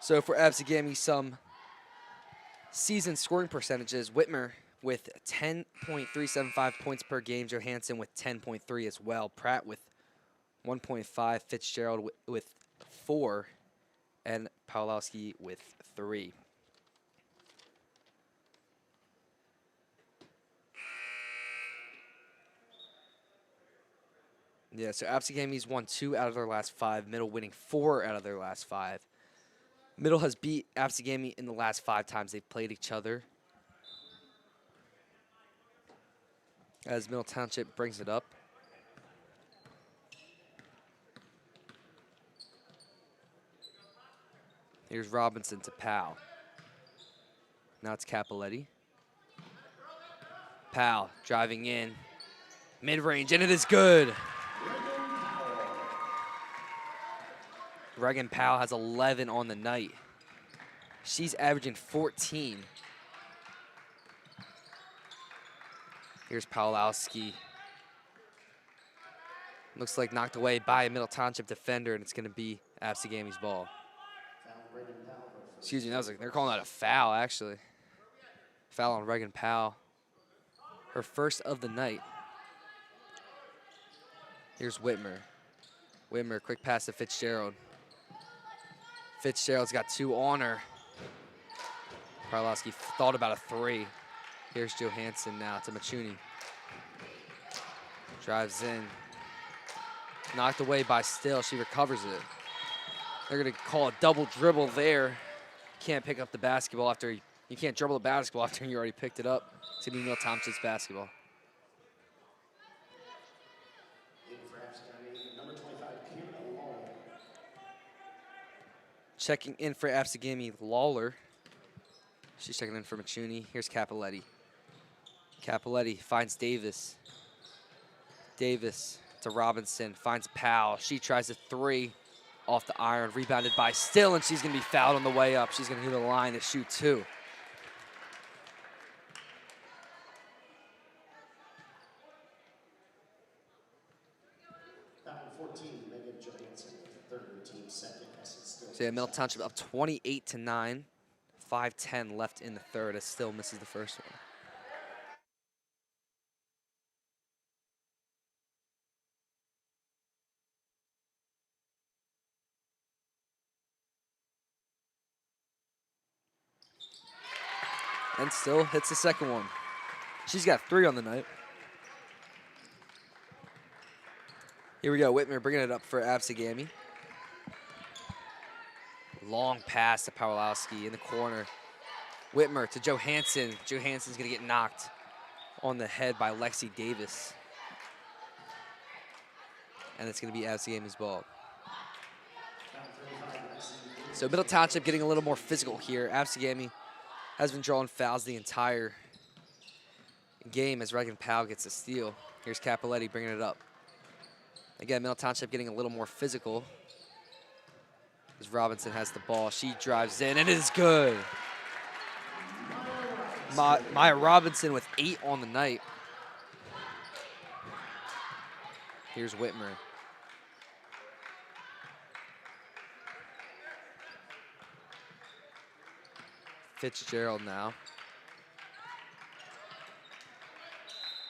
Speaker 4: So for ABSEGAMI, some season scoring percentages. Whitmer with 10.375 points per game. Johansson with 10.3 as well. Pratt with 1.5. Fitzgerald with 4. And Pawlowski with 3. Yeah, so ABSEGAMI's won 2 out of their last 5. Middle winning 4 out of their last 5. Middle has beat ABSEGAMI in the last 5 times they've played each other. As Middle Township brings it up. Here's Robinson to Powell. Now it's Cappelletti. Powell driving in. Mid-range, and it is good. Reagan Powell has 11 on the night. She's averaging 14. Here's Pawlowski. Looks like knocked away by a Middle Township defender, and it's going to be ABSEGAMI's ball. Excuse me, they're calling that a foul, actually. Foul on Reagan Powell. Her first of the night. Here's Whitmer. Whitmer, quick pass to Fitzgerald. Fitzgerald's got 2 on her. Karlowski thought about a 3. Here's Johansson now to Machuni. Drives in. Knocked away by Still. She recovers it. They're going to call a double dribble there. Can't pick up the basketball after you can't dribble the basketball after you already picked it up. It's going to be Middle Township's basketball. Checking in for ABSEGAMI, Lawler. She's checking in for Machuni. Here's Capoletti. Capoletti finds Davis. Davis to Robinson, finds Powell. She tries a 3 off the iron, rebounded by Still, and she's going to be fouled on the way up. She's going to hit the line to shoot 2. So yeah, Middle Township up 28-9. 5:10 left in the third as Still misses the first one. And Still hits the second one. She's got 3 on the night. Here we go, Whitmer bringing it up for ABSEGAMI. Long pass to Pawlowski in the corner. Whitmer to Johansson. Johansson's gonna get knocked on the head by Lexi Davis. And it's gonna be ABSEGAMI's ball. So Middle Township getting a little more physical here. ABSEGAMI has been drawing fouls the entire game as Reagan Powell gets a steal. Here's Capoletti bringing it up. Again, Middle Township getting a little more physical as Robinson has the ball. She drives in, and it is good. Maya Robinson with 8 on the night. Here's Whitmer. Fitzgerald now.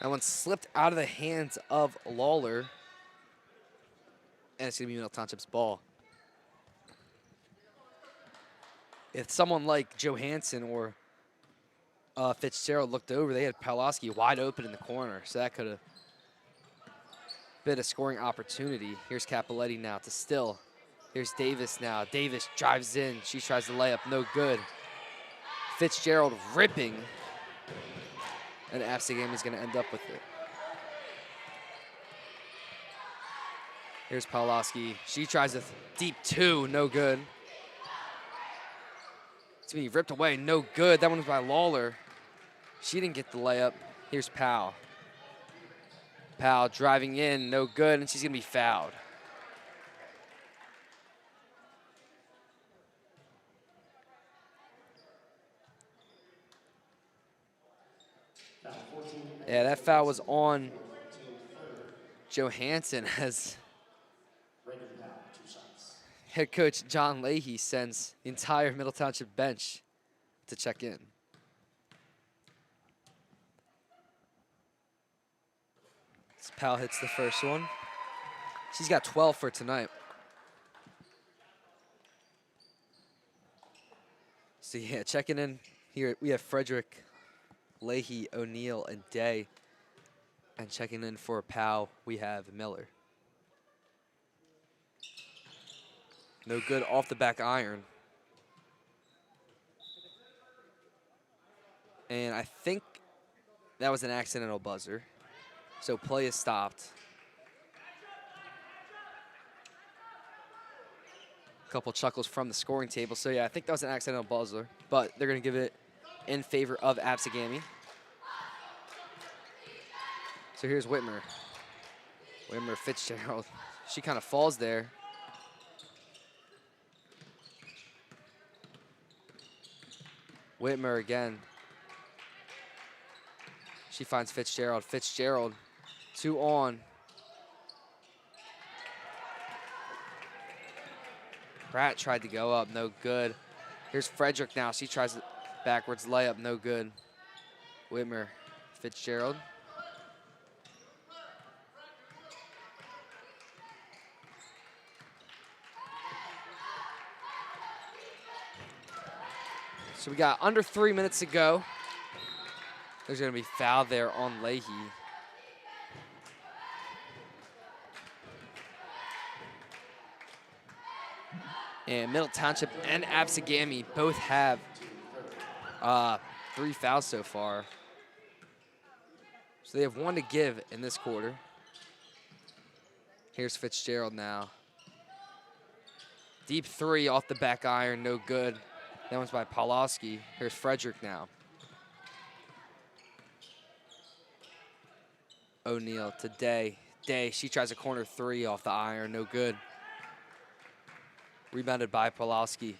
Speaker 4: That one slipped out of the hands of Lawler. And it's going to be Middle Township's ball. If someone like Johansson or Fitzgerald looked over, they had Pawlowski wide open in the corner. So that could have been a scoring opportunity. Here's Capoletti now to Still. Here's Davis now. Davis drives in. She tries to lay up. No good. Fitzgerald ripping. And ABSEGAMI is going to end up with it. Here's Pawlowski. She tries a deep 2. No good. It's going to be ripped away. No good. That one was by Lawler. She didn't get the layup. Here's Powell. Powell driving in. No good. And she's going to be fouled. Yeah, that foul was on Johansson as head coach John Leahy sends the entire Middle Township bench to check in. As Powell hits the first one. She's got 12 for tonight. So yeah, checking in here, we have Frederick, Leahy, O'Neill, and Day. And checking in for Powell, we have Miller. No good off the back iron. And I think that was an accidental buzzer. So play is stopped. A couple chuckles from the scoring table. So yeah, I think that was an accidental buzzer, but they're gonna give it in favor of ABSEGAMI. So here's Whitmer. Whitmer, Fitzgerald. She kind of falls there. Whitmer again. She finds Fitzgerald. Fitzgerald, 2 on. Pratt tried to go up, no good. Here's Frederick now. She tries it backwards layup, no good. Whitmer, Fitzgerald. So we got under 3 minutes to go. There's going to be foul there on Leahy. And Middle Township and ABSEGAMI both have 3 fouls so far. So they have 1 to give in this quarter. Here's Fitzgerald now. Deep 3 off the back iron, no good. That one's by Pawlowski. Here's Frederick now. O'Neal to Day. Day, she tries a corner 3 off the iron, no good. Rebounded by Pawlowski.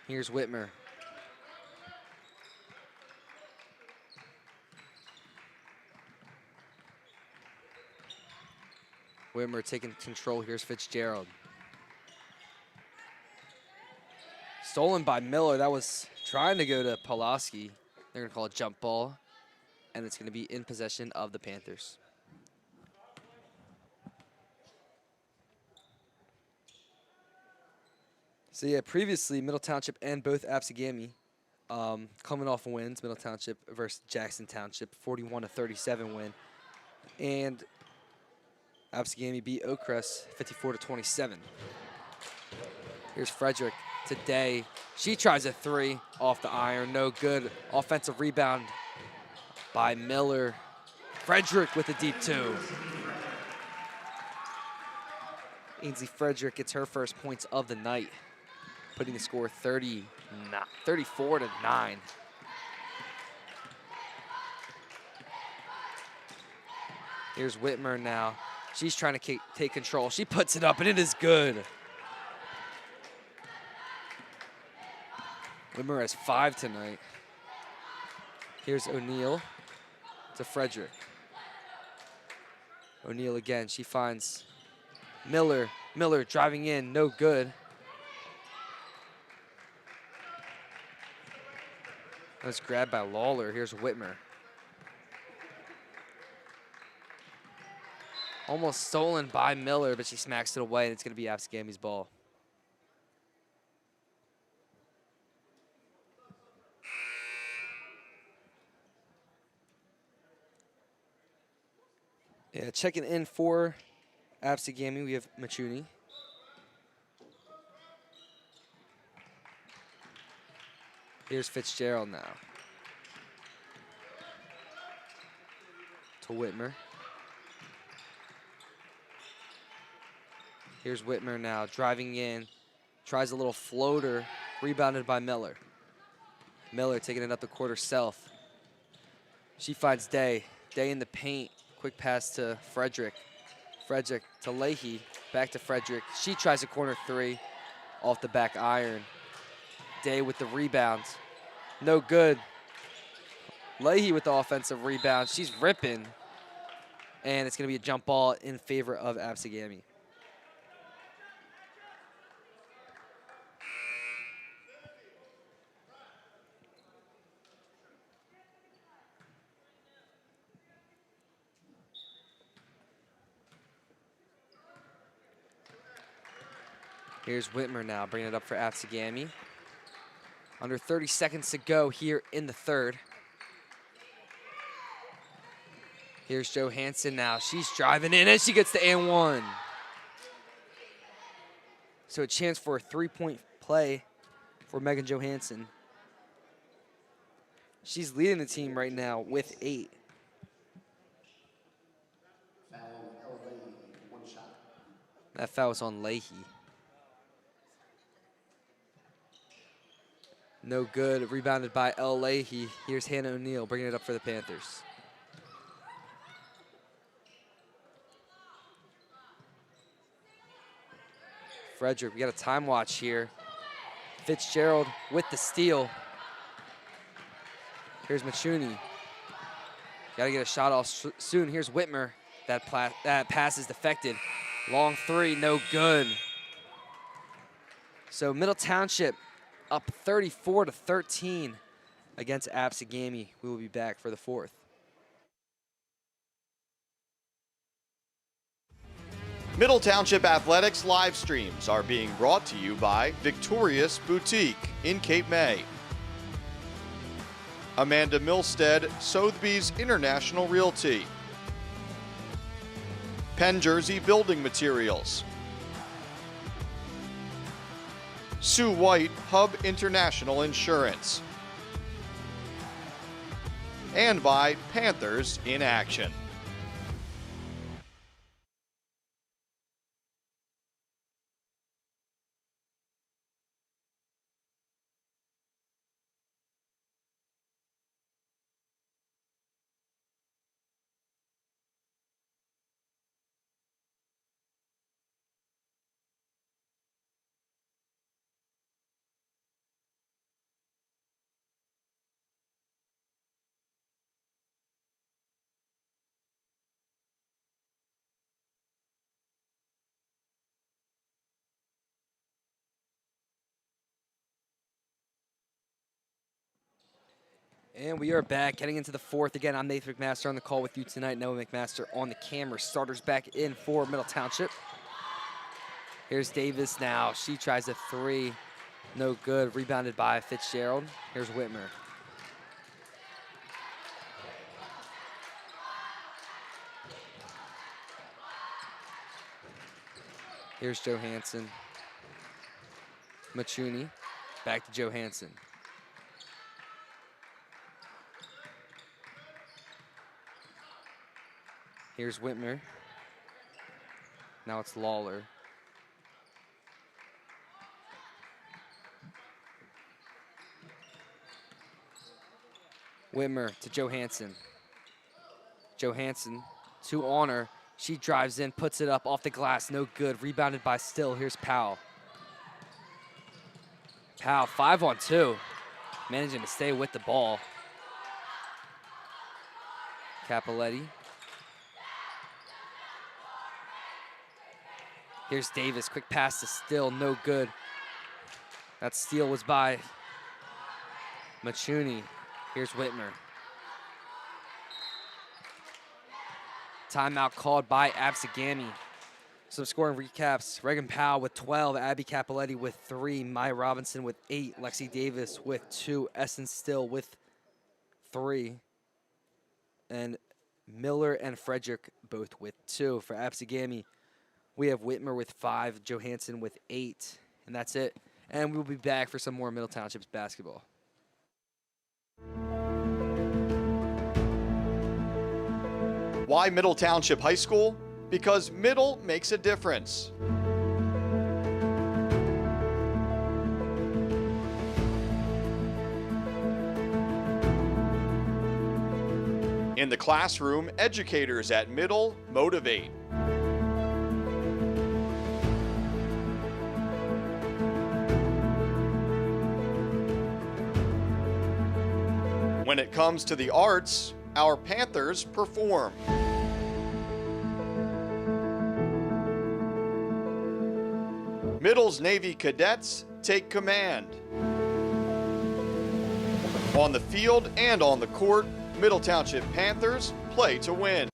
Speaker 4: Here's Whitmer. Whitmer taking control. Here's Fitzgerald. Stolen by Miller. That was trying to go to Pawlowski. They're going to call it jump ball, and it's going to be in possession of the Panthers. So yeah, previously Middle Township and both ABSEGAMI coming off wins. Middle Township versus Jackson Township, 41-37 win, and ABSEGAMI beat Oakcrest 54-27. Here's Frederick today. She tries a 3 off the iron, no good. Offensive rebound by Miller. Frederick with a deep 2. Ainsley Frederick gets her first points of the night, putting the score 34-9. Here's Whitmer now. She's trying to take control. She puts it up, and it is good. Whitmer has 5 tonight. Here's O'Neal to Frederick. O'Neal again. She finds Miller. Miller driving in, no good. That's grabbed by Lawler. Here's Whitmer. Almost stolen by Miller, but she smacks it away, and it's going to be ABSEGAMI's ball. Yeah, checking in for ABSEGAMI, we have Machuni. Here's Fitzgerald now. To Whitmer. Here's Whitmer now, driving in. Tries a little floater, rebounded by Miller. Miller taking it up the court herself. She finds Day. Day in the paint. Quick pass to Frederick. Frederick to Leahy. Back to Frederick. She tries a corner 3 off the back iron. Day with the rebound. No good. Leahy with the offensive rebound. She's ripping. And it's going to be a jump ball in favor of ABSEGAMI. Here's Whitmer now, bringing it up for ABSEGAMI. Under 30 seconds to go here in the third. Here's Johansson now. She's driving in, and she gets the and 1. So a chance for a 3-point play for Megan Johansson. She's leading the team right now with 8. That foul was on Leahy. No good. Rebounded by L. Leahy. Here's Hannah O'Neal bringing it up for the Panthers. Frederick, we got a time watch here. Fitzgerald with the steal. Here's Machuni. Got to get a shot off soon. Here's Whitmer. That pass is deflected. Long 3, no good. So Middle Township up 34-13 against ABSEGAMI. We will be back for the fourth.
Speaker 2: Middle Township Athletics live streams are being brought to you by Victorious Boutique in Cape May, Amanda Milstead, Sotheby's International Realty, Penn Jersey Building Materials, Sue White, Hub International Insurance, and by Panthers in Action.
Speaker 4: And we are back, heading into the fourth. Again, I'm Nathan McMaster on the call with you tonight. Noah McMaster on the camera. Starters back in for Middle Township. Here's Davis now. She tries a three. No good. Rebounded by Fitzgerald. Here's Whitmer. Here's Johansson. Machuni. Back to Johansson. Here's Whitmer. Now it's Lawler. Whitmer to Johansson. Johansson to Honor. She drives in, puts it up off the glass. No good. Rebounded by Still. Here's Powell. Powell, 5-on-2. Managing to stay with the ball. Capoletti. Here's Davis, quick pass to Still, no good. That steal was by Machuni. Here's Whitmer. Timeout called by ABSEGAMI. Some scoring recaps. Reagan Powell with 12, Abby Capoletti with 3, Maya Robinson with 8, Lexi Davis with 2, Essence Still with 3, and Miller and Frederick both with 2. For ABSEGAMI, we have Whitmer with 5, Johansson with 8, and that's it. And we'll be back for some more Middle Township's basketball.
Speaker 2: Why Middle Township High School? Because Middle makes a difference. In the classroom, educators at Middle motivate. When it comes to the arts, our Panthers perform. Middle's Navy cadets take command. On the field and on the court, Middle Township Panthers play to win.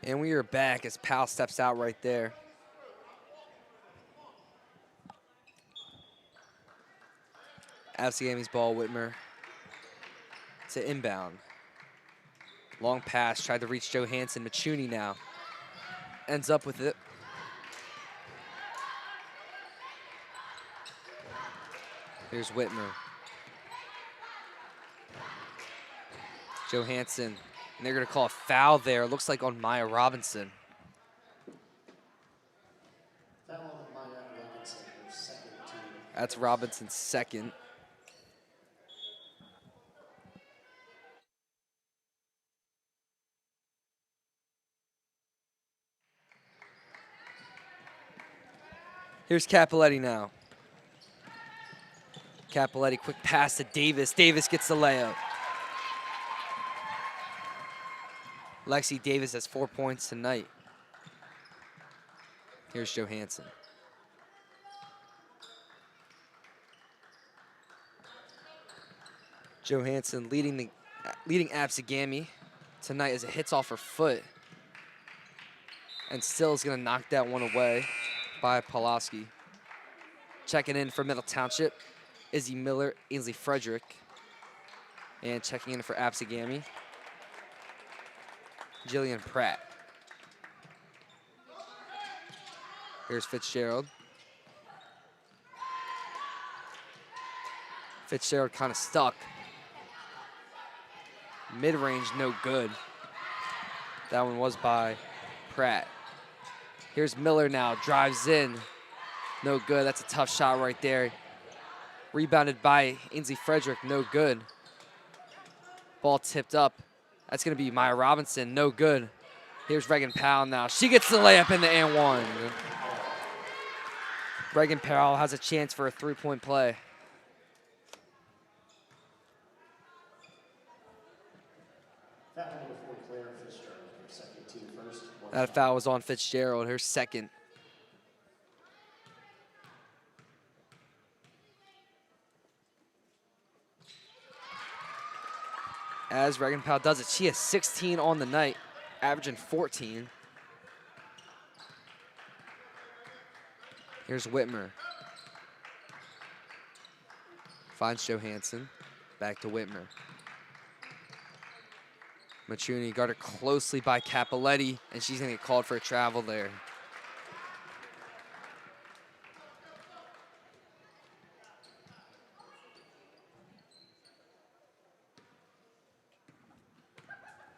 Speaker 4: And we are back as Powell steps out right there. ABSEGAMI's ball, Whitmer. It's an inbound. Long pass, tried to reach Johansson. Machuni now. Ends up with it. Here's Whitmer. Johansson. And they're going to call a foul there. Looks like on Maya Robinson.
Speaker 5: Foul on Maya Robinson, her second team.
Speaker 4: That's Robinson's second. Here's Capoletti now. Capoletti, quick pass to Davis. Davis gets the layup. Lexi Davis has 4 points tonight. Here's Johansson. Johansson leading the leading ABSEGAMI tonight as it hits off her foot. And still is going to knock that one away by Pulaski. Checking in for Middle Township, Izzy Miller, Ainsley Frederick. And checking in for ABSEGAMI, Jillian Pratt. Here's Fitzgerald. Fitzgerald kind of stuck. Mid-range, no good. That one was by Pratt. Here's Miller now, drives in. No good, that's a tough shot right there. Rebounded by Ainsley Frederick, no good. Ball tipped up. That's gonna be Maya Robinson, no good. Here's Reagan Powell now. She gets the layup in the and one. Reagan Powell has a chance for a three-point play. That foul was on Fitzgerald, her second. As Reagan Powell does it, she has 16 on the night, averaging 14. Here's Whitmer. Finds Johansson, back to Whitmer. Machuni guarded closely by Capoletti, and she's gonna get called for a travel there.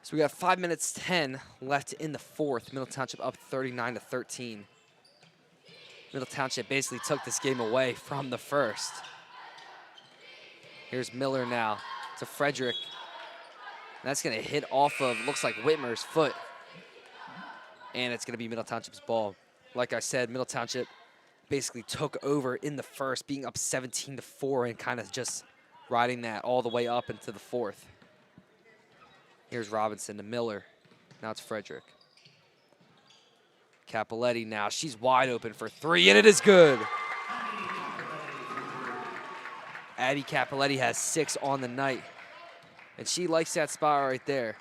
Speaker 4: So we got 5 minutes 10 left in the fourth. Middle Township up 39-13. Middle Township basically took this game away from the first. Here's Miller now to Frederick. And that's gonna hit off of, looks like Whitmer's foot. And it's gonna be Middle Township's ball. Like I said, Middle Township basically took over in the first, being up 17-4 and kind of just riding that all the way up into the fourth. Here's Robinson to Miller. Now it's Frederick. Capoletti now, she's wide open for three, and it is good. Abby Capoletti has 6 on the night, and she likes that spot right there.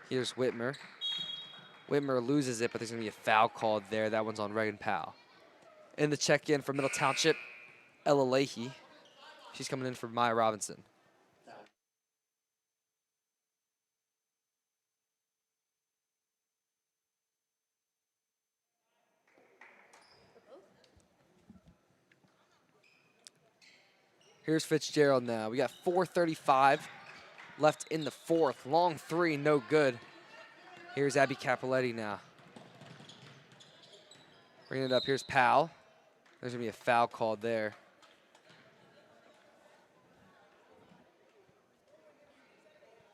Speaker 4: Here's Whitmer. Whitmer loses it, but there's gonna be a foul called there. That one's on Reagan Powell. In the check-in for Middle Township, Ella Leahy. She's coming in for Maya Robinson. Here's Fitzgerald now. We got 4:35 left in the fourth. Long three, no good. Here's Abby Capoletti now. Bringing it up, here's Powell. There's gonna be a foul called there.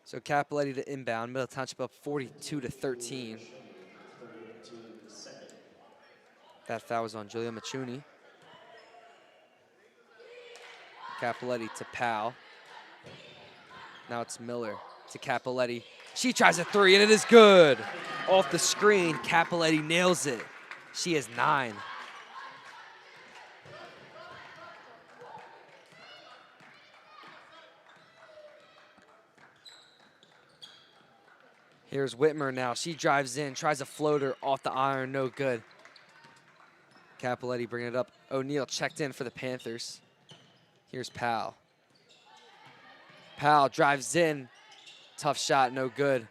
Speaker 4: So Capoletti to inbound. Middle Township up 42-13. That foul was on Julia Machuni. Capoletti to Powell. Now it's Miller to Capoletti. She tries a three, and it is good. Off the screen, Capoletti nails it. She has 9. Here's Whitmer now. She drives in, tries a floater off the iron, no good. Capoletti bringing it up. O'Neal checked in for the Panthers. Here's Powell. Powell drives in. Tough shot, no good.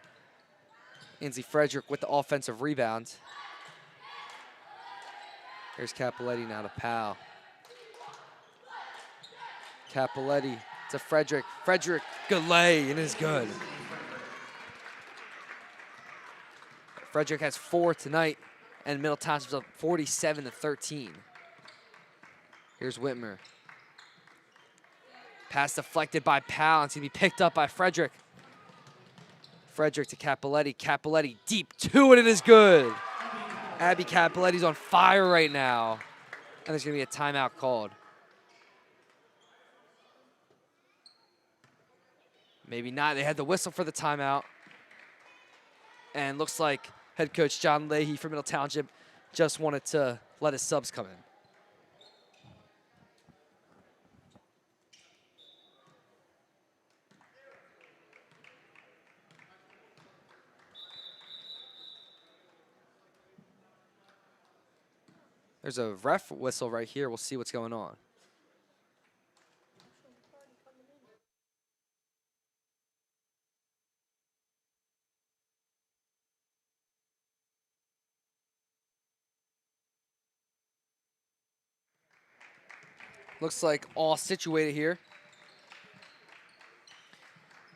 Speaker 4: Ainsley Frederick with the offensive rebound. Here's Capoletti now to Powell. Capoletti to Frederick. Frederick, good lay, and is good. Frederick has 4 tonight, and Middle Township's up 47-13. Here's Whitmer. Pass deflected by Powell. It's going to be picked up by Frederick. Frederick to Capoletti. Capoletti deep 2, and it is good. Abby Capoletti's on fire right now. And there's going to be a timeout called. Maybe not. They had the whistle for the timeout. And looks like head coach John Leahy from Middle Township just wanted to let his subs come in. There's a ref whistle right here. We'll see what's going on. Looks like all situated here.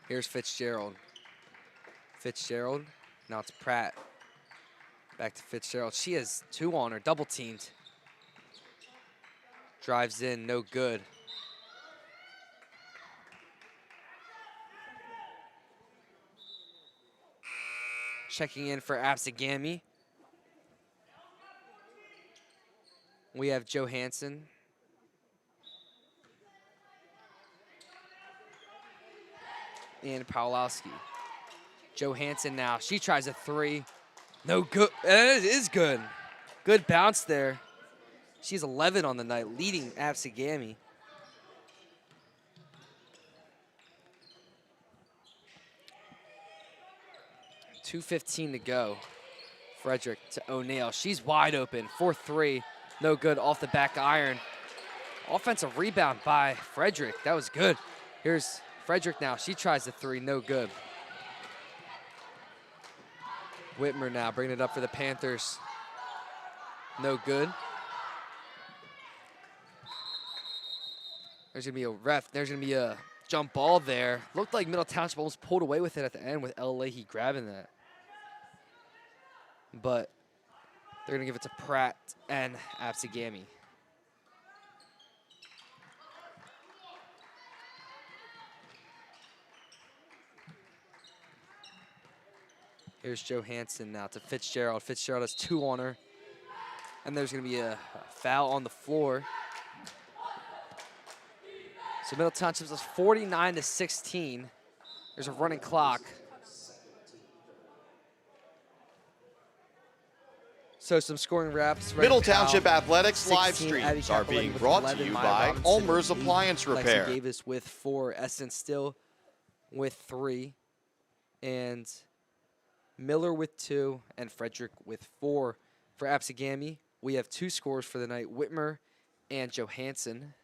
Speaker 4: Here's Fitzgerald. Fitzgerald. Now it's Pratt. Back to Fitzgerald. She has 2 on her, double teamed. Drives in, no good. Checking in for ABSEGAMI. We have Johansson. And Pawlowski. Johansson now. She tries a 3. No good. It is good. Good bounce there. She's 11 on the night, leading ABSEGAMI. .2:15 to go. Frederick to O'Neal. She's wide open. 4-3. No good off the back iron. Offensive rebound by Frederick. That was good. Here's Frederick now. She tries the 3. No good. Whitmer now bringing it up for the Panthers. No good. There's going to be a ref. There's going to be a jump ball there. Looked like Middle Township almost pulled away with it at the end with L. Leahy grabbing that. But they're going to give it to Pratt and ABSEGAMI. Here's Johansson now to Fitzgerald. Fitzgerald has 2 on her. And there's going to be a foul on the floor. So Middle Township is 49-16. There's a running clock. So some scoring wraps.
Speaker 2: Middle Township Athletics live streams are being brought to you by ULMER'S Appliance Repair.
Speaker 4: Davis with 4, Essence Still with 3, and Miller with 2, and Frederick with 4. For ABSEGAMI, we have 2 scores for the night, Whitmer and Johansson.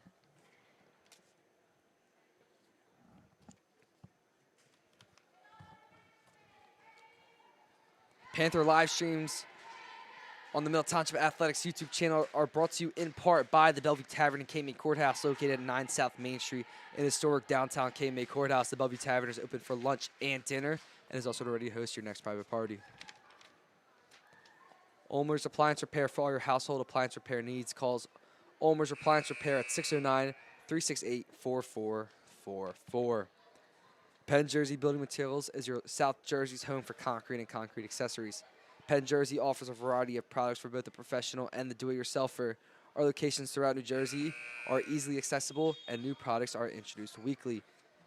Speaker 4: Panther live streams on the Middle Township Athletics YouTube channel are brought to you in part by the Bellevue Tavern and KMA Courthouse, located at 9 South Main Street in historic downtown KMA Courthouse. The Bellevue Tavern is open for lunch and dinner and is also ready to host your next private party. ULMER'S Appliance Repair for all your household appliance repair needs. Calls ULMER'S Appliance Repair at 609-368-4444. Penn Jersey Building Materials is your South Jersey's home for concrete and concrete accessories. Penn Jersey offers a variety of products for both the professional and the do-it-yourselfer. Our locations throughout New Jersey are easily accessible, and new products are introduced weekly.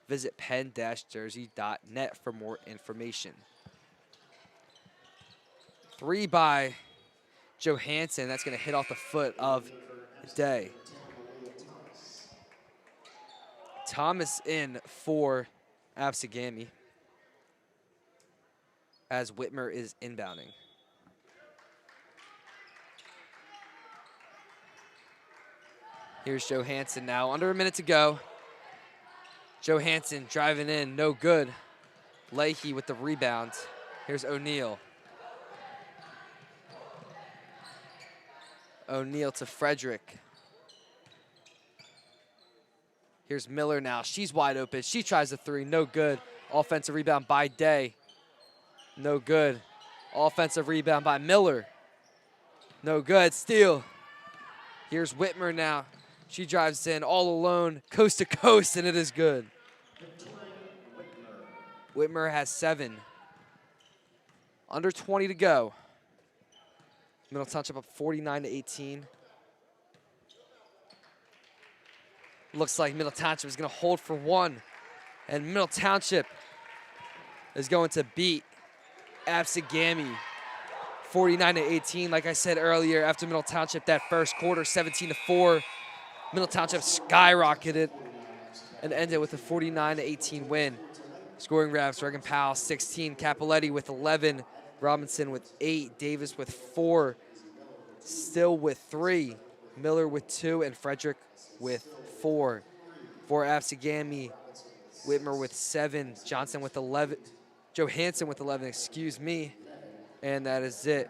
Speaker 4: Visit penn-jersey.net for more information. 3 by Johansson. That's going to hit off the foot of Day. Thomas in for ABSEGAMI as Whitmer is inbounding. Here's Johansson now, under a minute to go. Johansson driving in, no good. Leahy with the rebound. Here's O'Neal. O'Neal to Frederick. Here's Miller now. She's wide open. She tries the 3. No good. Offensive rebound by Day. No good. Offensive rebound by Miller. No good. Steal. Here's Whitmer now. She drives in all alone, coast to coast, and it is good. Whitmer has 7. Under 20 to go. Middle Township up 49-18. Looks like Middle Township is going to hold for 1. And Middle Township is going to beat ABSEGAMI 49-18. Like I said earlier, after Middle Township that first quarter, 17-4, Middle Township skyrocketed and ended with a 49-18 win. Scoring wraps, Regan Powell 16, Capoletti with 11, Robinson with 8, Davis with 4, Still with 3, Miller with 2, and Frederick with 4. For ABSEGAMI, Whitmer with 7, Johnson with 11, Johansson with 11, excuse me. And that is it.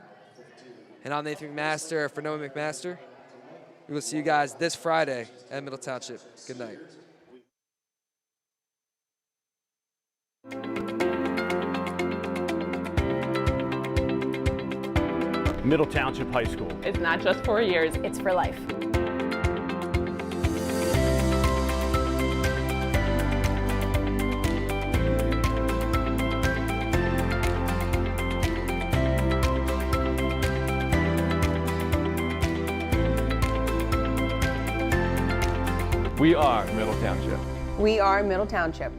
Speaker 4: And I'm Nathan McMaster for Noah McMaster. We will see you guys this Friday at Middle Township. Good night.
Speaker 1: Middle Township High School.
Speaker 3: It's not just 4 years, it's for life.
Speaker 1: We are Middle Township.
Speaker 3: We are Middle Township.